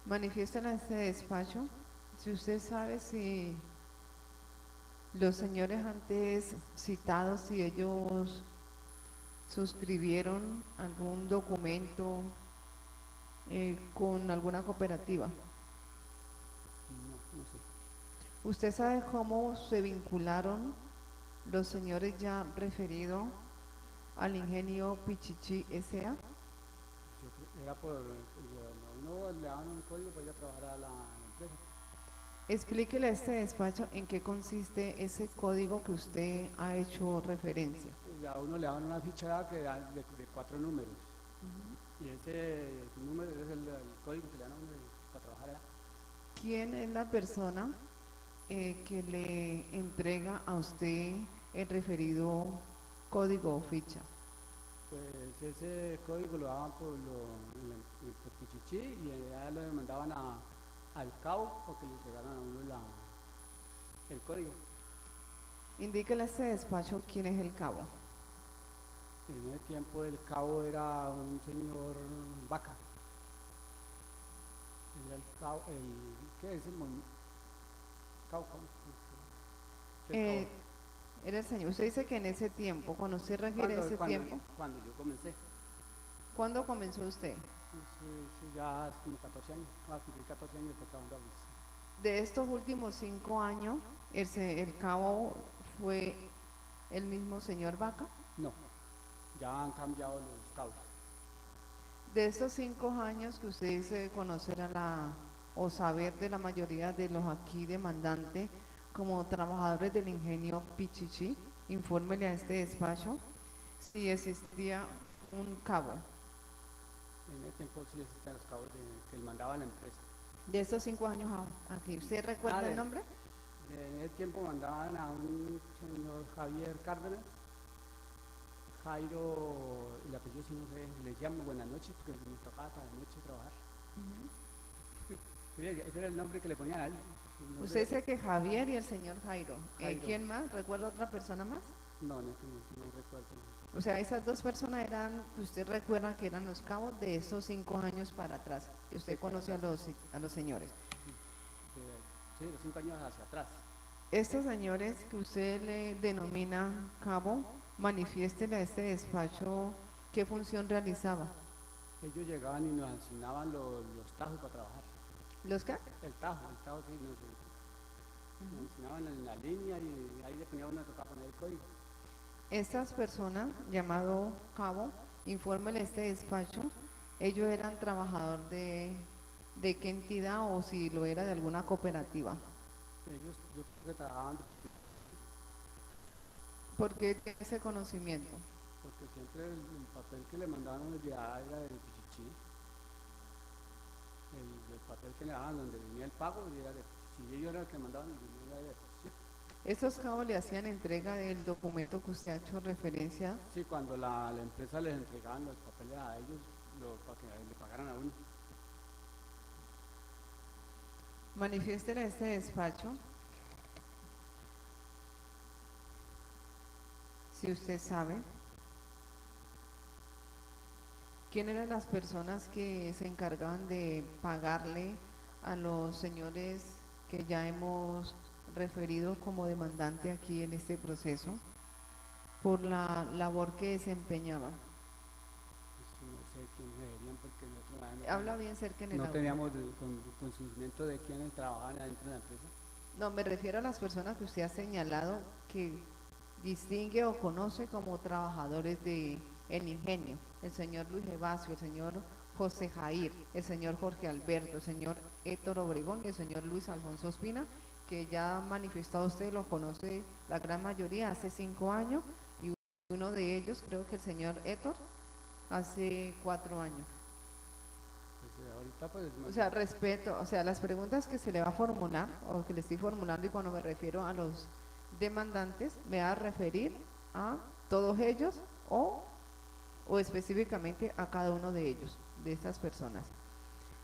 Manifiesta en este despacho si usted sabe si los señores antes citados, si ellos suscribieron algún documento con alguna cooperativa. No sé. ¿Usted sabe cómo se vincularon los señores ya referidos al ingenio Pichichi S.A.? Era por, no le daban un código para ir a trabajar a la empresa. Explíquele a este despacho en qué consiste ese código que usted ha hecho referencia. A uno le daban una ficha que da de 4 números. Y ese número es el código que le dan a uno para trabajar allá. ¿Quién es la persona que le entrega a usted el referido código o ficha? Pues ese código lo daban por Pichichi y allá lo mandaban al cabo porque le entregaran a uno el código. Indíquele a este despacho quién es el cabo. En ese tiempo el cabo era un señor Vaca. Era el cabo, ¿qué es el cabo? Era el señor. Usted dice que en ese tiempo, cuando usted refiere a ese tiempo. Cuando yo comencé. ¿Cuándo comenzó usted? Sí, ya hace como 14 años. Cumplí 14 años de trabajando. De estos últimos 5 años, ¿el cabo fue el mismo señor Vaca? No, ya han cambiado los cabos. De estos 5 años que usted dice conocer o saber de la mayoría de los aquí demandantes como trabajadores del ingenio Pichichi, infórmele a este despacho si existía un cabo. En ese tiempo sí existían los cabos que mandaba la empresa. De estos 5 años aquí, ¿usted recuerda el nombre? En ese tiempo mandaban a un señor Javier Cárdenas, Jairo, el apellido sí no sé, le decíamos buenas noches porque nos tocaba cada noche trabajar. Ese era el nombre que le ponían a él. Usted dice que Javier y el señor Jairo. ¿Quién más? ¿Recuerda otra persona más? No recuerdo. O sea, esas 2 personas usted recuerda que eran los cabos de esos 5 años para atrás, que usted conoce a los señores. sí, de 5 años hacia atrás. Estos señores que usted le denomina cabo, manifiéstele a este despacho qué función realizaba. Ellos llegaban y nos asignaban los tajos para trabajar. ¿Los qué? El tajo sí, nos asignaban en la línea y ahí le ponía uno a tocar poner el código. Estas personas, llamado cabo, infórmele a este despacho, ellos eran trabajador de qué entidad o si lo era de alguna cooperativa. Ellos, yo creo que trabajaban, ¿Por qué tiene ese conocimiento? porque siempre el papel que le mandaban los ya era del Pichichi. El papel que le daban donde venía el pago era de Pichichi. Ellos eran los que mandaban el dinero de Pichichi. Estos cabos le hacían entrega del documento que usted ha hecho referencia. Sí, cuando la empresa les entregaban los papeles a ellos para que le pagaran a uno. Manifiéstele a este despacho si usted sabe quién eran las personas que se encargaban de pagarle a los señores que ya hemos referido como demandante aquí en este proceso por la labor que desempeñaban. No sé quiénes serían porque nosotros Habla bien cerca en el no audio. teníamos conocimiento de quiénes trabajaban adentro de la empresa. No, me refiero a las personas que usted ha señalado que distingue o conoce como trabajadores de el ingenio. El señor Luis Evasio, el señor José Jair, el señor Jorge Alberto, el señor Héctor Obregón y el señor Luis Alfonso Espina, que ya manifestado usted lo conoce la gran mayoría hace 5 años y uno de ellos, creo que el señor Héctor, hace 4 años. Pues ahorita pues... O sea, respeto, o sea, las preguntas que se le va a formular o que le estoy formulando y cuando me refiero a los demandantes, me va a referir a todos ellos o específicamente a cada uno de ellos, de estas personas.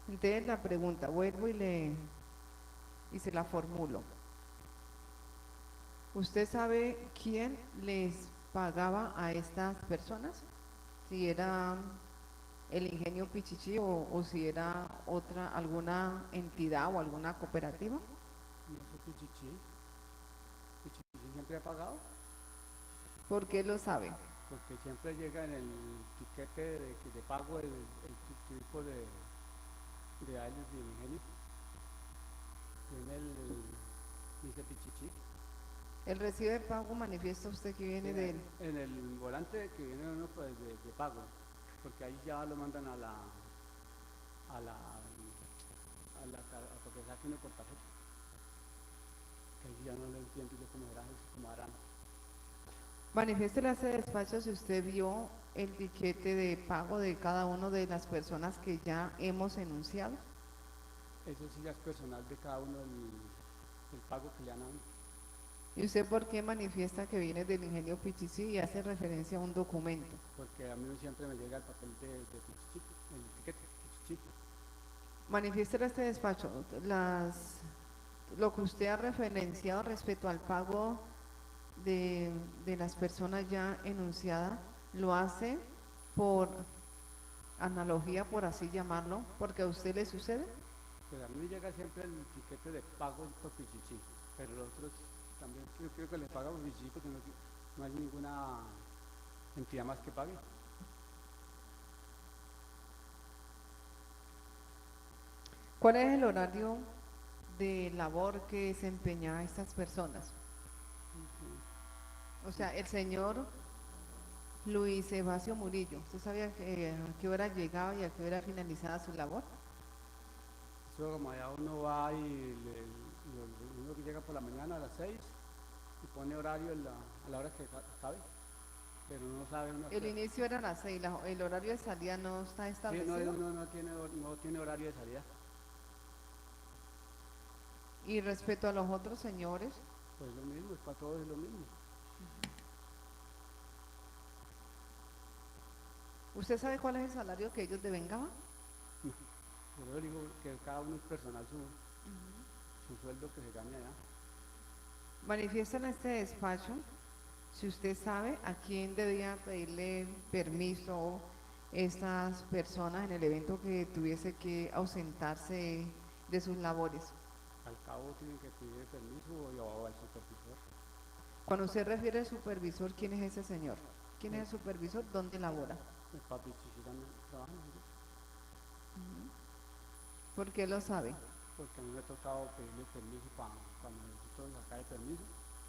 Entonces la pregunta, vuelvo y se la formulo. ¿Usted sabe quién les pagaba a estas personas? Si era el ingenio Pichichi o si era alguna entidad o alguna cooperativa. No sé, Pichichi siempre ha pagado. ¿Por qué lo sabe? Porque siempre llega en el tiquete de pago el tipo de años de ingenio. Dice Pichichi. El recibo de pago manifiesta usted que viene de él. En el volante que viene uno pues de pago, porque ahí ya lo mandan a que saque uno por tarjeta. Que ahí ya no lo entiendo yo cómo harán. Manifiéstele a ese despacho si usted vio el tiquete de pago de cada una de las personas que ya hemos enunciado. Eso sí ya es personal de cada uno el pago que le han dado. ¿Y usted por qué manifiesta que viene del ingenio Pichichi y hace referencia a un documento? Porque a mí siempre me llega el papel de Pichichi, el tiquete Pichichi. Manifiéstele a este despacho lo que usted ha referenciado respecto al pago de las personas ya enunciadas, lo hace por analogía, por así llamarlo, porque a usted le sucede. Pues a mí me llega siempre el tiquete de pago por Pichichi, pero los otros también creo que les pagan por Pichichi porque no hay ninguna entidad más que pague. ¿Cuál es el horario de labor que desempeñan estas personas? O sea, el señor Luis Evasio Murillo, ¿usted sabía a qué hora llegaba y a qué hora finalizaba su labor? Eso como allá uno va uno que llega por la mañana a las 6 y pone horario a la hora que sabe, pero no sabe uno. El inicio era a las 6, el horario de salida no está establecido. Sí, no tiene horario de salida. Y respecto a los otros señores, pues lo mismo, para todos es lo mismo. ¿usted sabe cuál es el salario que ellos devengaban? Yo digo que cada uno es personal su sueldo que se gana allá. Manifiesta en este despacho si usted sabe a quién debía pedirle permiso estas personas en el evento que tuviese que ausentarse de sus labores. al cabo tienen que pedir permiso o al supervisor. Cuando usted refiere al supervisor, ¿quién es ese señor? ¿Quién es el supervisor? ¿Dónde labora? El papi Chichi también trabaja en ellos, ¿Por qué lo sabe? porque a mí me ha tocado pedirle permiso cuando necesito sacar el permiso,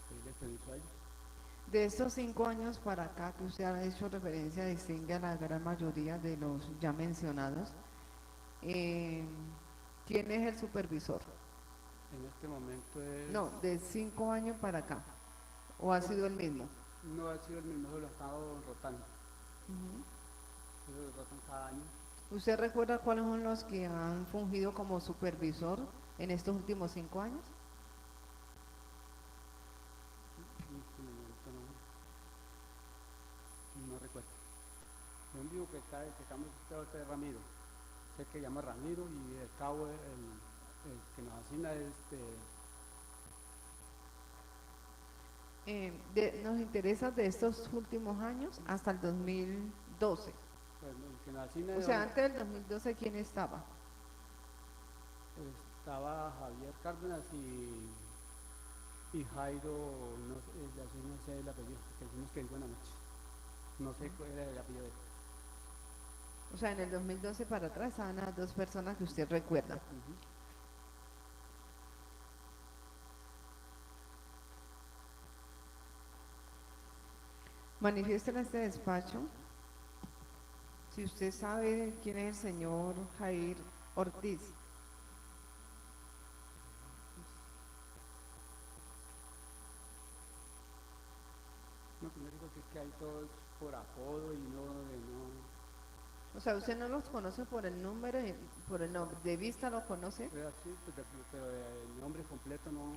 pedirle permiso a ellos. De estos 5 años para acá que usted ha hecho referencia, distingue a la gran mayoría de los ya mencionados. ¿Quién es el supervisor? En este momento es, No, de 5 años para acá. ¿O ha sido el mismo? no ha sido el mismo, solo ha estado rotando, ellos rotan cada año. ¿Usted recuerda cuáles son los que han fungido como supervisor en estos últimos 5 años? En este momento no recuerdo. Lo único que estamos ahorita es Ramiro, sé que llama Ramiro y el cabo el que nos asigna es Nos interesa de estos últimos años hasta el 2012. pues, el que nos asigna O sea, antes del 2012, ¿quién estaba? estaba Javier Cárdenas y Jairo, no sé el apellido, que decimos que dijo en la noche, no sé cuál era el apellido de él. O sea, en el 2012 para atrás estaban las 2 personas que usted recuerda. Manifiesta en este despacho si usted sabe quién es el señor Jair Ortiz. No, primero digo que hay todos por apodo y no, O sea, usted no los conoce por el número, por el nombre, de vista lo conoce. es así, pues, pero el nombre completo no.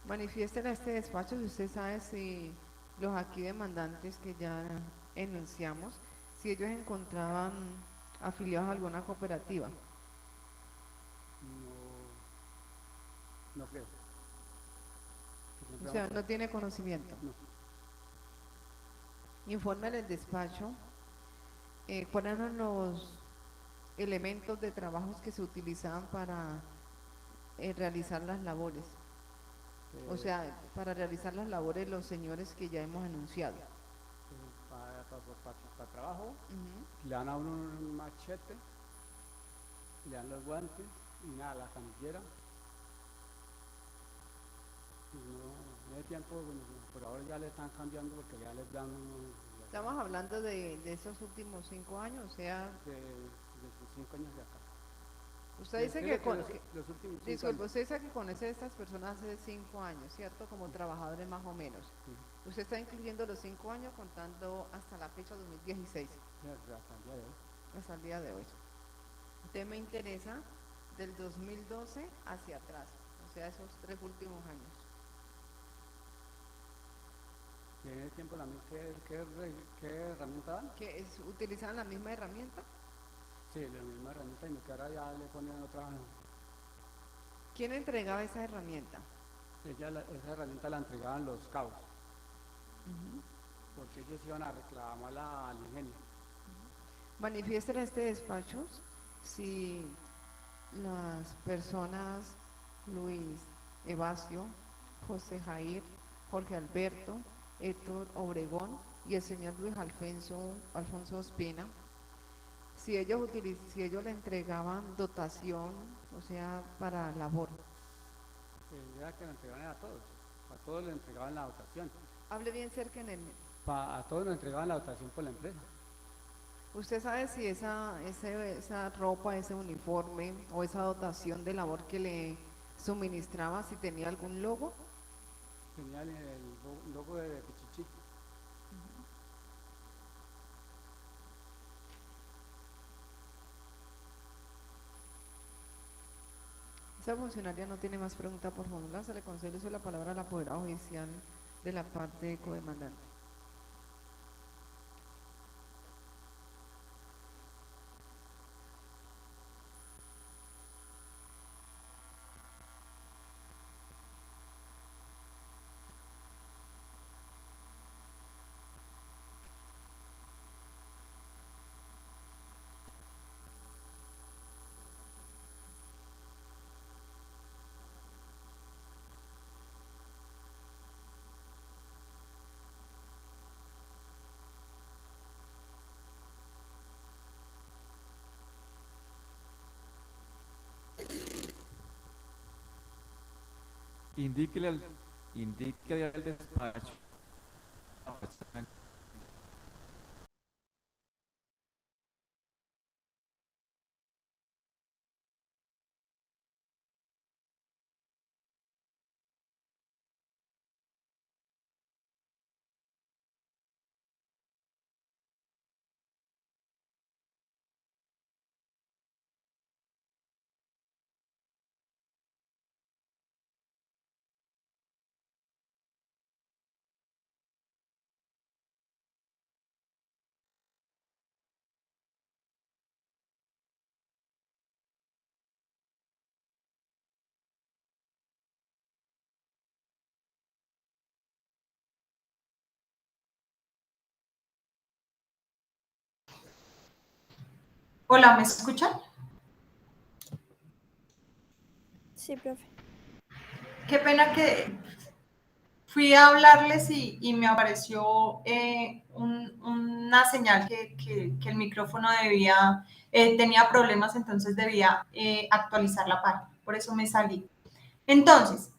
Manifiesta en este despacho si usted sabe si los aquí demandantes que ya enunciamos, si ellos encontraban afiliados a alguna cooperativa. No creo. O sea, no tiene conocimiento. No. Informe del despacho cuáles eran los elementos de trabajos que se utilizaban para realizar las labores. O sea, para realizar las labores los señores que ya hemos anunciado. Para trabajo, le dan a uno un machete, le dan los guantes y nada, la canillera. Y no hay tiempo, bueno, por ahora ya le están cambiando porque ya les dan Estamos hablando de esos últimos 5 años, o sea, de sus 5 años de acá. usted dice que con, los últimos 5 disculpe, años. usted dice que conoce a estas personas hace 5 años, ¿cierto? Como trabajadores más o menos. Usted está incluyendo los 5 años contando hasta la fecha 2016. Hasta el día de hoy. Hasta el día de hoy. Usted me interesa del 2012 hacia atrás, o sea, esos 3 últimos años. ¿Y en ese tiempo qué herramienta dan? ¿Que utilizaban la misma herramienta? Sí, la misma herramienta, y que ahora ya le ponen otra. ¿Quién entregaba esa herramienta? Esa herramienta la entregaban los cabos, porque ellos iban a reclamarla al ingenio. Manifiesta en este despacho si las personas Luis Evasio, José Jair, Jorge Alberto, Héctor Obregón y el señor Luis Alfonso Ospina, si ellos le entregaban dotación, o sea, para labor. Era que lo entregaban a todos le entregaban la dotación. Hable bien cerca en el... A todos nos entregaban la dotación por la empresa. ¿Usted sabe si esa ropa, ese uniforme o esa dotación de labor que le suministraba, si tenía algún logo? Tenía el logo de Pichichi. Esa funcionaria no tiene más pregunta por formular. Se le concede uso de la palabra al apoderado judicial de la parte codemandante. Indíquele al, indíquele al despacho. Hola, ¿me escuchan? Sí, profe. Qué pena que fui a hablarles y me apareció una señal que el micrófono tenía problemas, entonces debía actualizar la página. Por eso me salí. Entonces,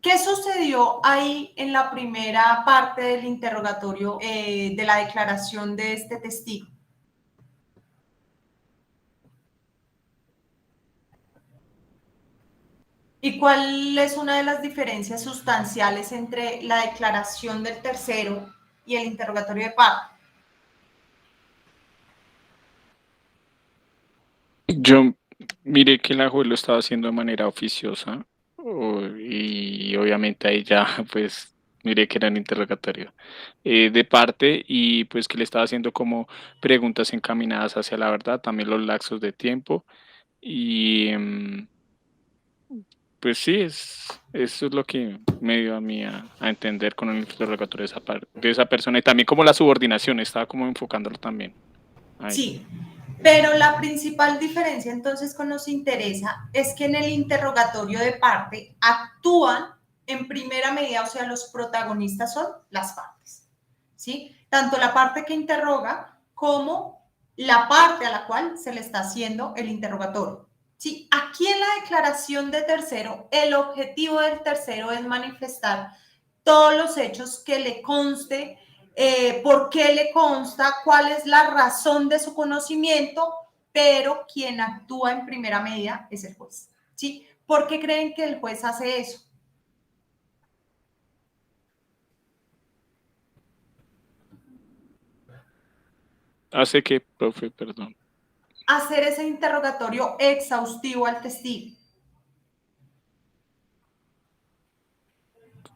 ¿qué sucedió ahí en la primera parte del interrogatorio de la declaración de este testigo? ¿Y cuál es una de las diferencias sustanciales entre la declaración del tercero y el interrogatorio de parte? Yo miré que la juez lo estaba haciendo de manera oficiosa y obviamente ahí ya pues miré que era un interrogatorio de parte y pues que le estaba haciendo como preguntas encaminadas hacia la verdad, también los lapsos de tiempo y pues sí, eso es lo que me dio a mí a entender con el interrogatorio de esa persona y también como la subordinación, estaba como enfocándolo también ahí. Sí, pero la principal diferencia entonces que nos interesa es que en el interrogatorio de parte actúan en primera medida, o sea, los protagonistas son las partes, ¿sí? Tanto la parte que interroga como la parte a la cual se le está haciendo el interrogatorio. Sí, aquí en la declaración de tercero, el objetivo del tercero es manifestar todos los hechos que le conste, por qué le consta, cuál es la razón de su conocimiento, pero quien actúa en primera medida es el juez. ¿Sí? ¿Por qué creen que el juez hace eso? Hace que, profe, perdón. Hacer ese interrogatorio exhaustivo al testigo.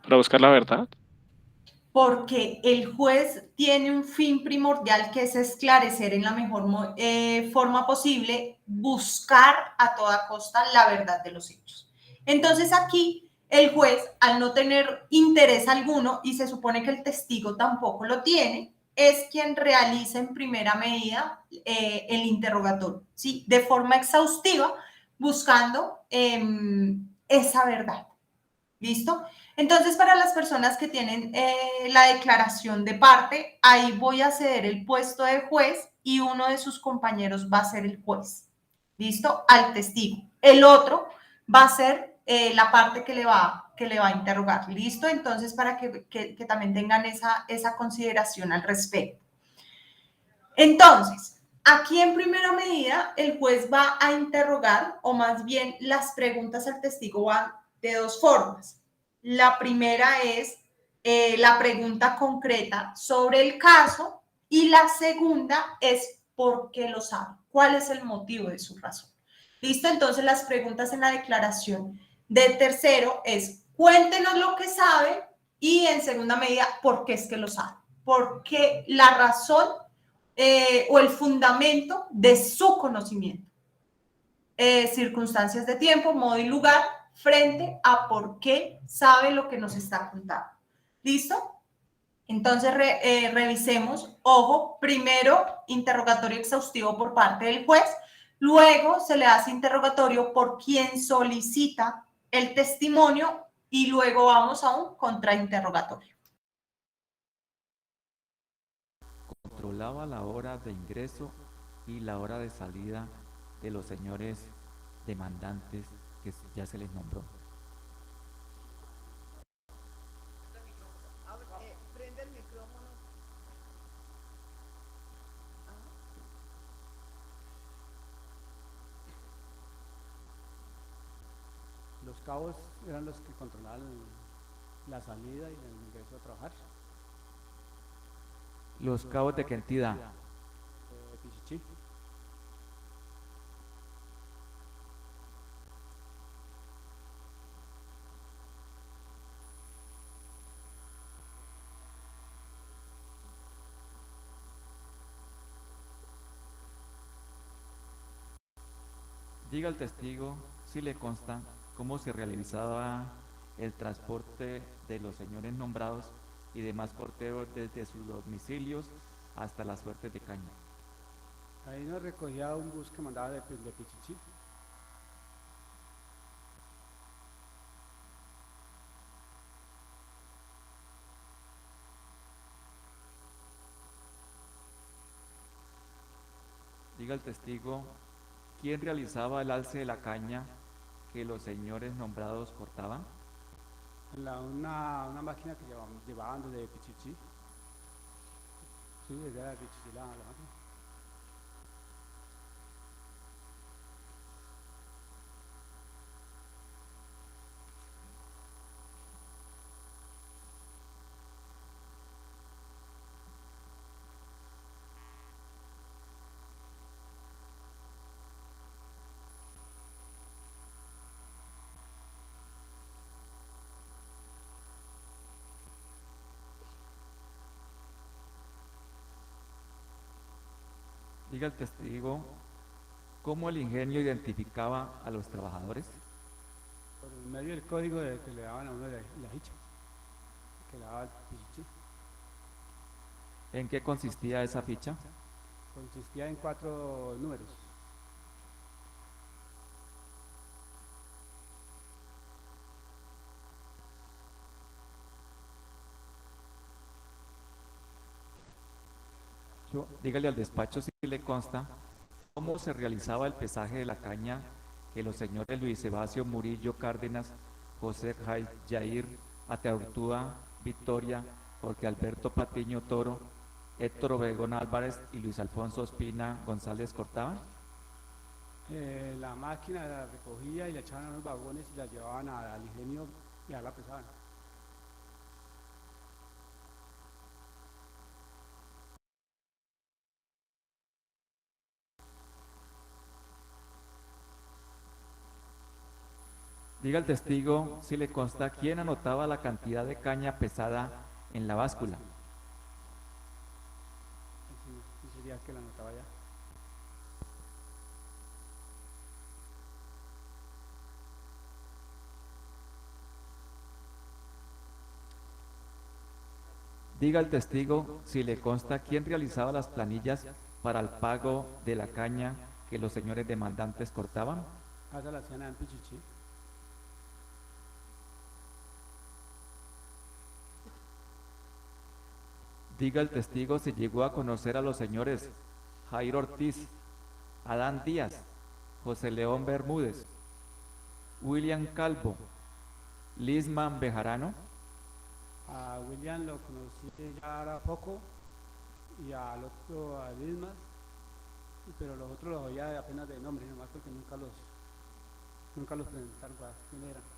Para buscar la verdad. Porque el juez tiene un fin primordial que es esclarecer en la mejor forma posible, buscar a toda costa la verdad de los hechos. Entonces aquí el juez, al no tener interés alguno, y se supone que el testigo tampoco lo tiene, es quien realiza en primera medida el interrogatorio, ¿sí? De forma exhaustiva, buscando esa verdad. ¿Listo? Entonces, para las personas que tienen la declaración de parte, ahí voy a ceder el puesto de juez y uno de sus compañeros va a ser el juez. ¿Listo? Al testigo. El otro va a ser la parte que le va a interrogar. ¿Listo? Entonces, para que también tengan esa consideración al respecto. Entonces, aquí en primera medida, el juez va a interrogar, o más bien las preguntas al testigo van de dos formas. La primera es la pregunta concreta sobre el caso y la segunda es por qué lo sabe, cuál es el motivo de su razón. ¿Listo? Entonces las preguntas en la declaración del tercero es cuéntenos lo que sabe y en segunda medida, ¿por qué es que lo sabe? Porque la razón o el fundamento de su conocimiento. Circunstancias de tiempo, modo y lugar frente a por qué sabe lo que nos está contando. ¿Listo? Entonces revisemos. Ojo, primero interrogatorio exhaustivo por parte del juez, luego se le hace interrogatorio por quien solicita el testimonio y luego vamos a un contrainterrogatorio. Controlaba la hora de ingreso y la hora de salida de los señores demandantes que ya se les nombró. cabos eran los que controlaban la salida y el ingreso a trabajar. ¿Los cabos de qué entidad? Pichichi. Diga al testigo si le consta cómo se realizaba el transporte de los señores nombrados y demás corteos desde sus domicilios hasta las suertes de caña. Ahí nos recogía un bus que mandaba de Pichichi. Diga al testigo quién realizaba el alce de la caña que los señores nombrados cortaban. Una máquina que llevaban desde Pichichi. Sí, desde Pichichi la máquina. Diga al testigo cómo el ingenio identificaba a los trabajadores. Por medio del código que le daban a uno de la ficha, que le daba el Pichichi. ¿En qué consistía esa ficha? Consistía en 4 números. Dígale al despacho si le consta cómo se realizaba el pesaje de la caña que los señores Luis Sebastián Murillo Cárdenas, José Jair Ataurtúa Victoria, Jorge Alberto Patiño Toro, Héctor Obregón Álvarez y Luis Alfonso Espina González cortaban. La máquina la recogía y la echaban a unos vagones y la llevaban al ingenio y a la pesaban. Diga al testigo si le consta quién anotaba la cantidad de caña pesada en la báscula. Sí, sería el que la anotaba ya. Diga al testigo si le consta quién realizaba las planillas para el pago de la caña que los señores demandantes cortaban. Esa la hacían en Pichichi. Diga al testigo si llegó a conocer a los señores Jairo Ortiz, Adán Díaz, José León Bermúdez, William Calvo, Lisman Bejarano. A William lo conocí ya ahora poco y al otro a Lisman, pero los otros los oía apenas de nombre, nomás porque nunca los presentaron para quién eran.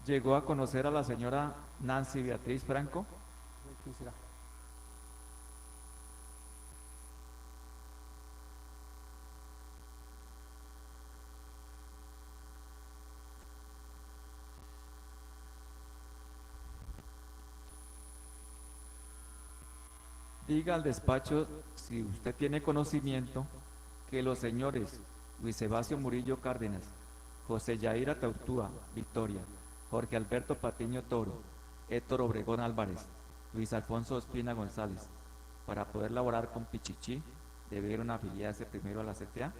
¿Llegó a conocer a la señora Nancy Beatriz Franco? ¿Quién será? Diga al despacho si usted tiene conocimiento que los señores Luis Sebastián Murillo Cárdenas, José Yair Ataurtúa Victoria, Jorge Alberto Patiño Toro, Héctor Obregón Álvarez, Luis Alfonso Espina González, para poder laborar con Pichichi, debieron afiliarse primero a la CTA. A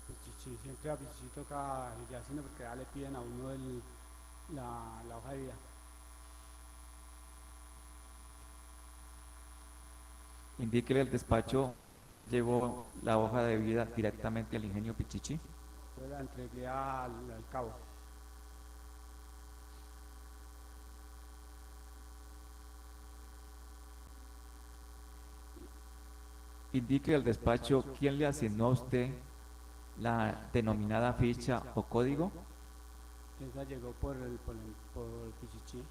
Pichichi, siempre a Pichichi toca afiliarse porque ya le piden a uno la hoja de vida. Indíquele al despacho, llevó la hoja de vida directamente al ingenio Pichichi. Yo la entregué al cabo. Indique al despacho quién le asignó a usted la denominada ficha o código? Esa llegó por Pichichi.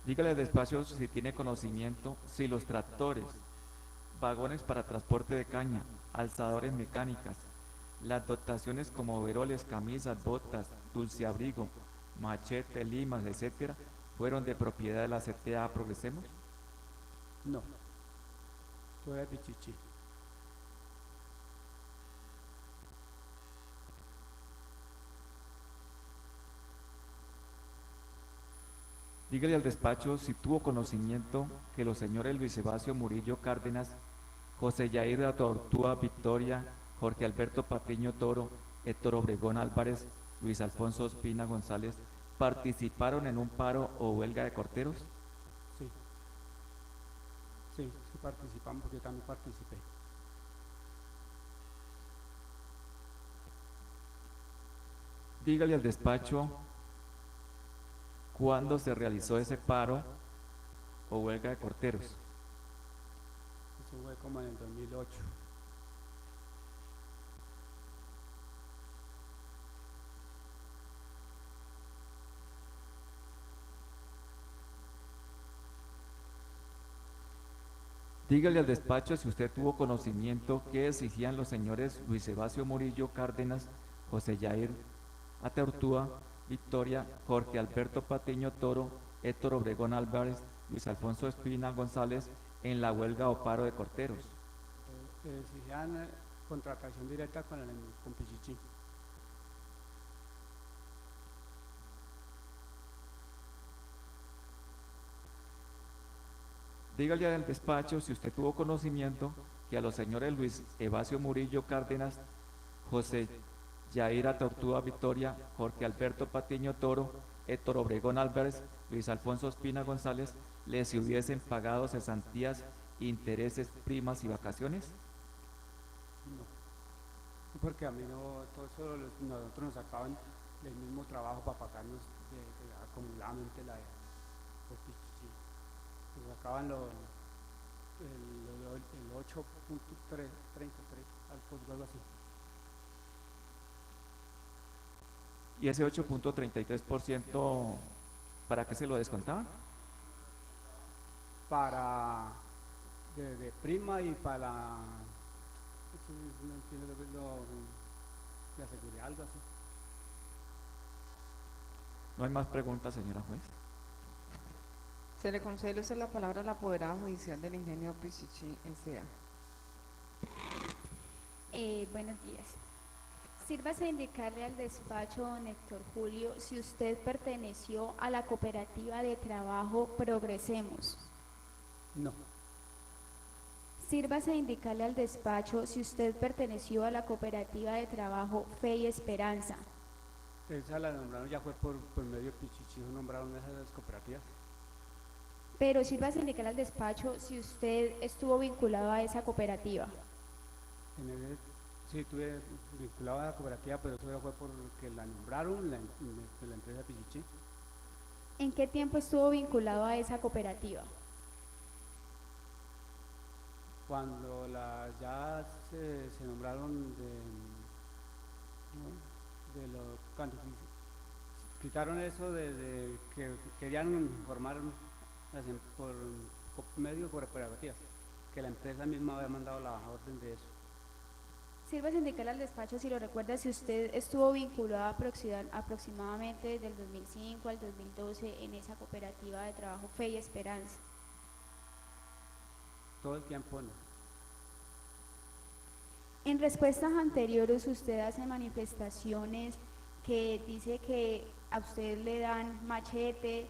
Dígale al despacho si tiene conocimiento si los tractores, vagones para transporte de caña, alzadores mecánicas, las dotaciones como overoles, camisas, botas, dulceabrigo, machete, limas, etcétera, fueron de propiedad de la CTA Progresemos. No, todo era Pichichi. Dígale al despacho si tuvo conocimiento que los señores Luis Evacio Murillo Cárdenas, José Yair Tortúa Victoria, Jorge Alberto Patiño Toro, Héctor Obregón Álvarez, Luis Alfonso Espina González participaron en un paro o huelga de corteros. Sí, participamos porque yo también participé. Dígale al despacho cuándo se realizó ese paro o huelga de corteros. Eso fue como en el 2008. Dígale al despacho si usted tuvo conocimiento que exigían los señores Luis Evacio Murillo Cárdenas, José Yair Ateortúa Victoria, Jorge Alberto Patiño Toro, Héctor Obregón Álvarez, Luis Alfonso Espina González en la huelga o paro de corteros. Exigían contratación directa con Pichichi. Dígale al despacho si usted tuvo conocimiento que a los señores Luis Evacio Murillo Cárdenas, José Yaira Tortúa Victoria, Jorge Alberto Patiño Toro, Héctor Obregón Álvarez, Luis Alfonso Espina González les hubiesen pagado cesantías, intereses, primas y vacaciones. No, porque a mí no, todo eso nosotros nos sacaban del mismo trabajo para pagarnos acumuladamente la Pichichi. Nos sacaban el 8.33, algo así. ¿Y ese 8.33% para qué se lo descontaban? Para de prima y para no entiendo la seguridad, algo así. No hay más preguntas, señora juez. Se le concede usted la palabra a la apoderada judicial del ingenio Pichichi S.A. Buenos días. Sírvase indicarle al despacho, don Héctor Julio, si usted perteneció a la cooperativa de trabajo Progresemos. No. Sírvase indicarle al despacho si usted perteneció a la cooperativa de trabajo Fe y Esperanza. Esa la nombraron, ya fue por medio de Pichichi, nombraron esas cooperativas. Pero sírvase indicarle al despacho si usted estuvo vinculado a esa cooperativa. Sí, estuve vinculado a la cooperativa, pero eso ya fue porque la nombraron la empresa Pichichi. ¿En qué tiempo estuvo vinculado a esa cooperativa? Cuando ya se nombraron cuando quitaron eso de que querían formar por medio de cooperativas, que la empresa misma había mandado la orden de eso. Sírvase indicarle al despacho si lo recuerda si usted estuvo vinculado aproximadamente desde el 2005 al 2012 en esa cooperativa de trabajo Fe y Esperanza. Todo el tiempo no. En respuestas anteriores usted hace manifestaciones que dice que a usted le dan machete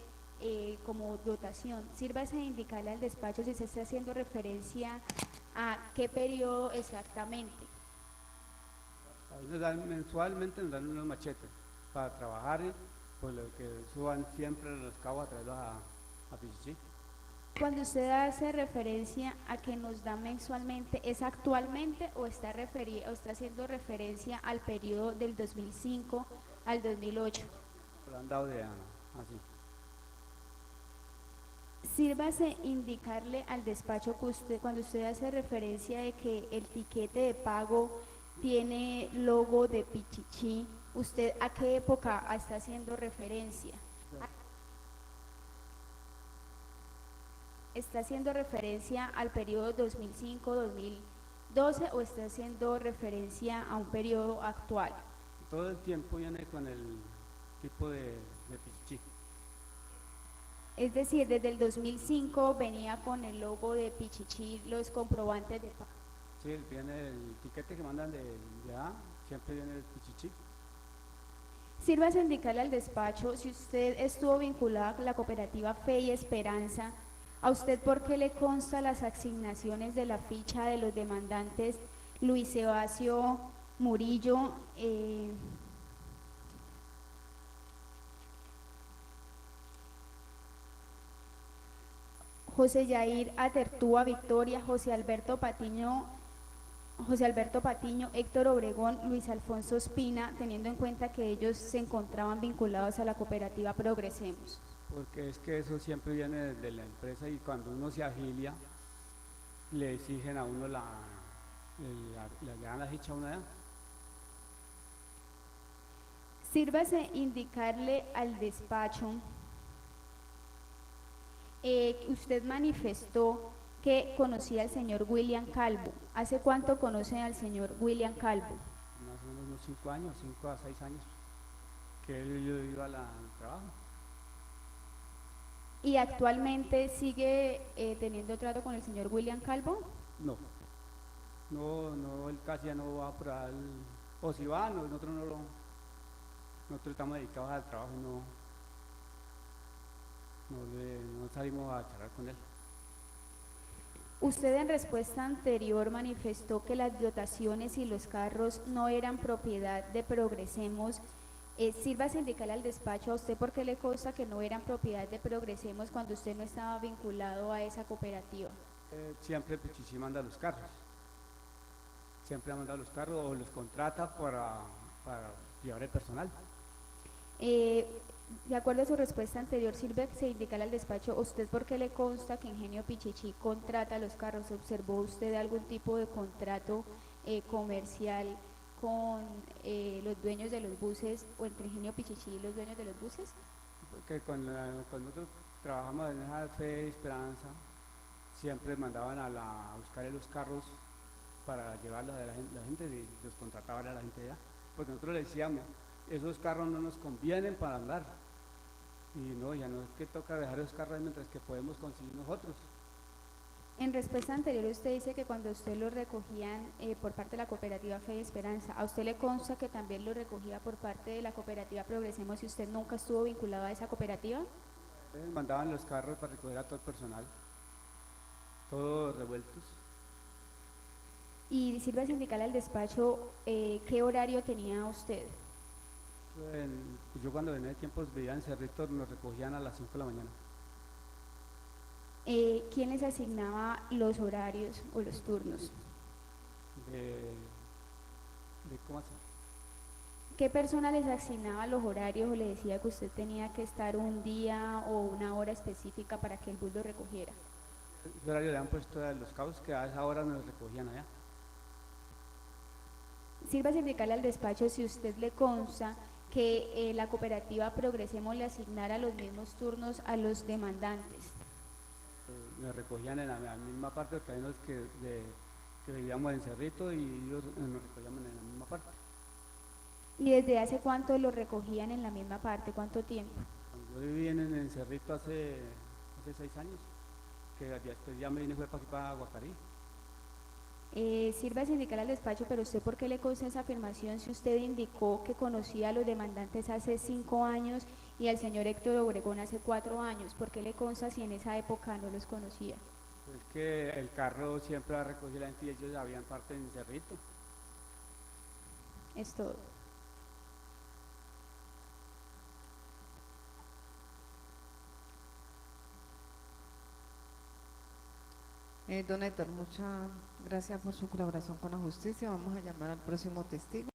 como dotación. Sírvase indicarle al despacho si se está haciendo referencia a qué periodo exactamente. Mensualmente nos dan unos machetes para trabajar, por lo que suban siempre los cabos a traerlos a Pichichi. Cuando usted hace referencia a que nos dan mensualmente, ¿es actualmente o está haciendo referencia al periodo del 2005 al 2008? Lo han dado así. Sírvase indicarle al despacho que usted, cuando usted hace referencia de que el tiquete de pago tiene logo de Pichichi, ¿usted a qué época está haciendo referencia? ¿Está haciendo referencia al periodo 2005-2012 o está haciendo referencia a un periodo actual? Todo el tiempo viene con el tipo de Pichichi. Es decir, desde el 2005 venía con el logo de Pichichi los comprobantes de pago. Sí, viene el tiquete que mandan de A, siempre viene el Pichichi. Sírvase indicarle al despacho si usted estuvo vinculada con la cooperativa Fe y Esperanza. ¿A usted por qué le consta las asignaciones de la ficha de los demandantes Luis Sebacio Murillo, José Yair Atertúa Victoria, José Alberto Patiño, Héctor Obregón, Luis Alfonso Espina, teniendo en cuenta que ellos se encontraban vinculados a la cooperativa Progresemos? Porque es que eso siempre viene de la empresa y cuando uno se afilia, le exigen a uno le dan la ficha a una edad. Sírvase indicarle al despacho, usted manifestó que conocía al señor William Calvo. ¿Hace cuánto conoce al señor William Calvo? Más o menos unos 5 años, 5 a 6 años, que yo iba al trabajo. ¿Y actualmente sigue teniendo trato con el señor William Calvo? No, él casi ya no va por ahí, o si va, nosotros nosotros estamos dedicados al trabajo, no salimos a charlar con él. Usted en respuesta anterior manifestó que las dotaciones y los carros no eran propiedad de Progresemos. Sírvase indicarle al despacho a usted por qué le consta que no eran propiedad de Progresemos cuando usted no estaba vinculado a esa cooperativa. Siempre Pichichi manda los carros, siempre ha mandado los carros o los contrata para llevar el personal. De acuerdo a su respuesta anterior, sírvase indicarle al despacho a usted por qué le consta que Ingenio Pichichi contrata los carros. ¿Observó usted algún tipo de contrato comercial con los dueños de los buses o entre Ingenio Pichichi y los dueños de los buses? Porque cuando nosotros trabajamos en esa Fe y Esperanza, siempre mandaban a buscar los carros para llevarlos a la gente y los contrataban a la gente ya. Porque nosotros le decíamos, esos carros no nos convienen para andar. Y no, ya no es que toca dejar esos carros mientras que podemos conseguir nosotros. En respuesta anterior usted dice que cuando usted los recogían por parte de la cooperativa Fe y Esperanza, ¿a usted le consta que también lo recogía por parte de la cooperativa Progresemos y usted nunca estuvo vinculado a esa cooperativa? Mandaban los carros para recoger a todo el personal, todos revueltos. Y sírvase indicarle al despacho qué horario tenía usted. Yo cuando venía de tiempos veía en Cerrito, nos recogían a las 5 de la mañana. ¿Quién les asignaba los horarios o los turnos? ¿Cómo así? ¿Qué persona les asignaba los horarios o le decía que usted tenía que estar un día o una hora específica para que el bus lo recogiera? El horario le han puesto a los cabos que a esa hora nos recogían allá. Sírvase indicarle al despacho si usted le consta que la cooperativa Progresemos le asignara los mismos turnos a los demandantes. Nos recogían en la misma parte, porque hay unos que vivíamos en Cerrito y ellos nos recogían en la misma parte. ¿Y desde hace cuánto lo recogían en la misma parte? ¿Cuánto tiempo? Yo viví en Cerrito hace 6 años, que después ya me vine fue para aquí, para Guacarí. Sirva indicar al despacho, pero usted ¿por qué le consta esa afirmación si usted indicó que conocía a los demandantes hace 5 años y al señor Héctor Obregón hace 4 años? ¿Por qué le consta si en esa época no los conocía? Es que el carro siempre ha recogido la gente y ellos habían parte en Cerrito. Es todo. Don Héctor, muchas gracias por su colaboración con la justicia. Vamos a llamar al próximo testigo.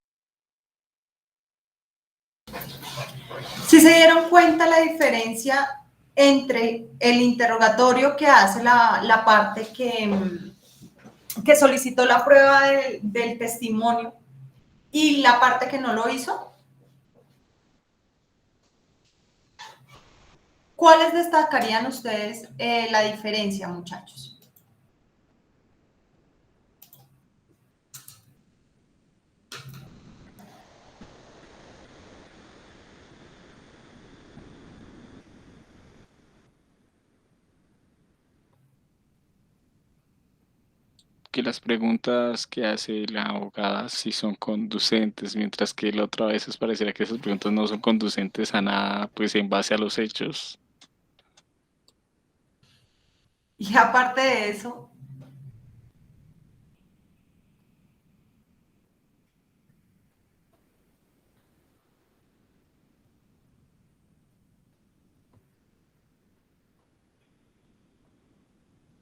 Si se dieron cuenta la diferencia entre el interrogatorio que hace la parte que solicitó la prueba del testimonio y la parte que no lo hizo? ¿Cuáles destacarían ustedes la diferencia, muchachos? Que las preguntas que hace la abogada sí son conducentes, mientras que la otra veces pareciera que esas preguntas no son conducentes a nada, pues en base a los hechos. Y aparte de eso,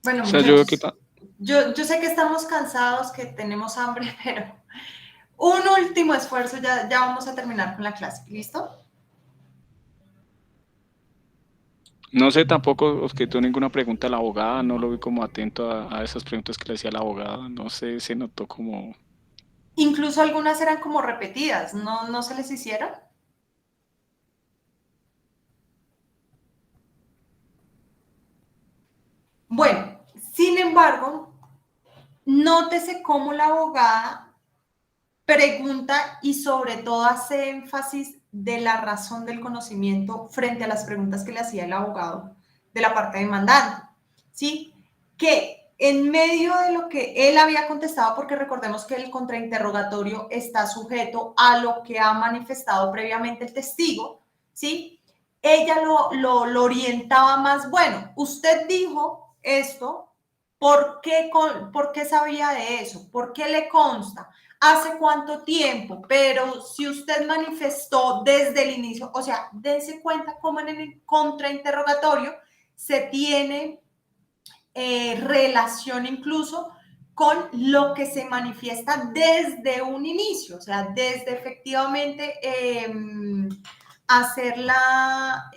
bueno, O sea, yo veo que muchachos, yo sé que estamos cansados, que tenemos hambre, pero un último esfuerzo, ya vamos a terminar con la clase, ¿listo? no sé, tampoco objetó ninguna pregunta a la abogada, no lo vi como atento a esas preguntas que le hacía la abogada, no sé, se notó como... Incluso algunas eran como repetidas, ¿no se les hicieron? Bueno, sin embargo, nótese cómo la abogada pregunta y sobre todo hace énfasis de la razón del conocimiento frente a las preguntas que le hacía el abogado de la parte demandante, ¿sí? Que en medio de lo que él había contestado, porque recordemos que el contrainterrogatorio está sujeto a lo que ha manifestado previamente el testigo, ¿sí? Ella lo orientaba más, bueno, usted dijo esto, ¿por qué sabía de eso? ¿Por qué le consta? ¿Hace cuánto tiempo? Pero si usted manifestó desde el inicio, o sea, dense cuenta cómo en el contrainterrogatorio se tiene relación incluso con lo que se manifiesta desde un inicio, o sea, desde efectivamente hacerla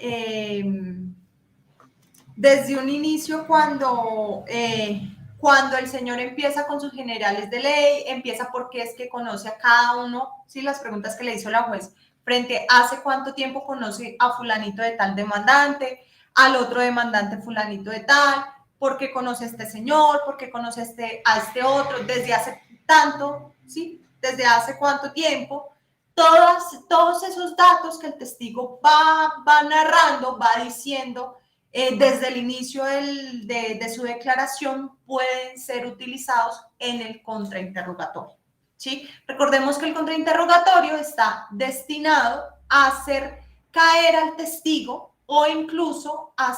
desde un inicio cuando el señor empieza con sus generales de ley, empieza porque es que conoce a cada uno, ¿sí? Las preguntas que le hizo la juez, frente a hace cuánto tiempo conoce a fulanito de tal demandante, al otro demandante fulanito de tal, por qué conoce a este señor, por qué conoce a este otro, desde hace tanto, ¿sí? Desde hace cuánto tiempo. Todos esos datos que el testigo va narrando, va diciendo, desde el inicio de su declaración pueden ser utilizados en el contrainterrogatorio, ¿sí? Recordemos que el contrainterrogatorio está destinado a hacer caer al testigo o incluso a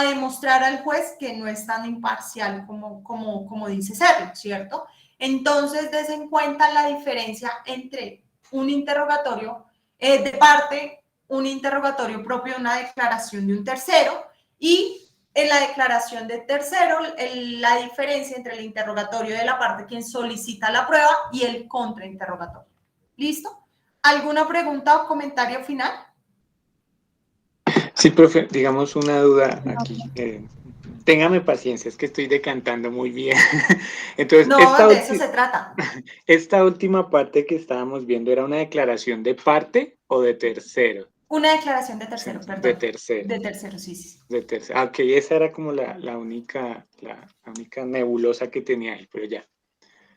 demostrar al juez que no es tan imparcial como dice serlo, ¿cierto? Entonces, des en cuenta la diferencia entre un interrogatorio de parte, un interrogatorio propio de una declaración de un tercero y en la declaración de tercero, la diferencia entre el interrogatorio de la parte quien solicita la prueba y el contrainterrogatorio. ¿Listo? ¿Alguna pregunta o comentario final? Sí, profe, digamos una duda aquí. Téngame paciencia, es que estoy decantando muy bien. Entonces, No, de eso se trata. esta última parte que estábamos viendo, ¿era una declaración de parte o de tercero? Una declaración de tercero, Sí, perdón. de tercero. De tercero, sí. De tercero. Ah, ok, esa era como la única nebulosa que tenía ahí, pero ya.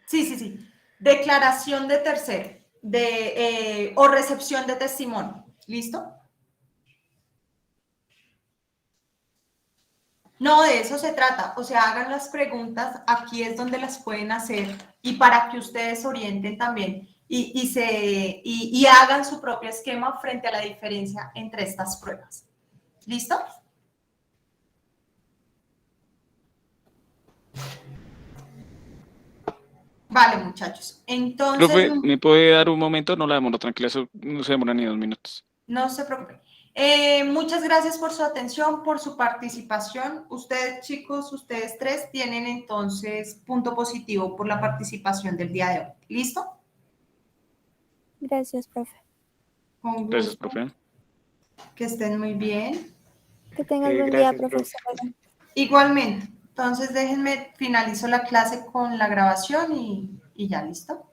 Sí. Declaración de tercero o recepción de testimonio. ¿Listo? No, de eso se trata. O sea, hagan las preguntas, aquí es donde las pueden hacer y para que ustedes se orienten también y hagan su propio esquema frente a la diferencia entre estas pruebas. ¿Listo? Vale, muchachos. Entonces, Profe, ¿me puede dar un momento? No la demoro, tranquila, eso no se demora ni 2 minutos. no se preocupen. Muchas gracias por su atención, por su participación. Ustedes, chicos, ustedes tres tienen entonces punto positivo por la participación del día de hoy. ¿Listo? Gracias, profe. Con gusto. Gracias, profe. Que estén muy bien. Que tengas buen día, Gracias, profe. profesora. Igualmente. Entonces déjenme, finalizo la clase con la grabación y ya listo.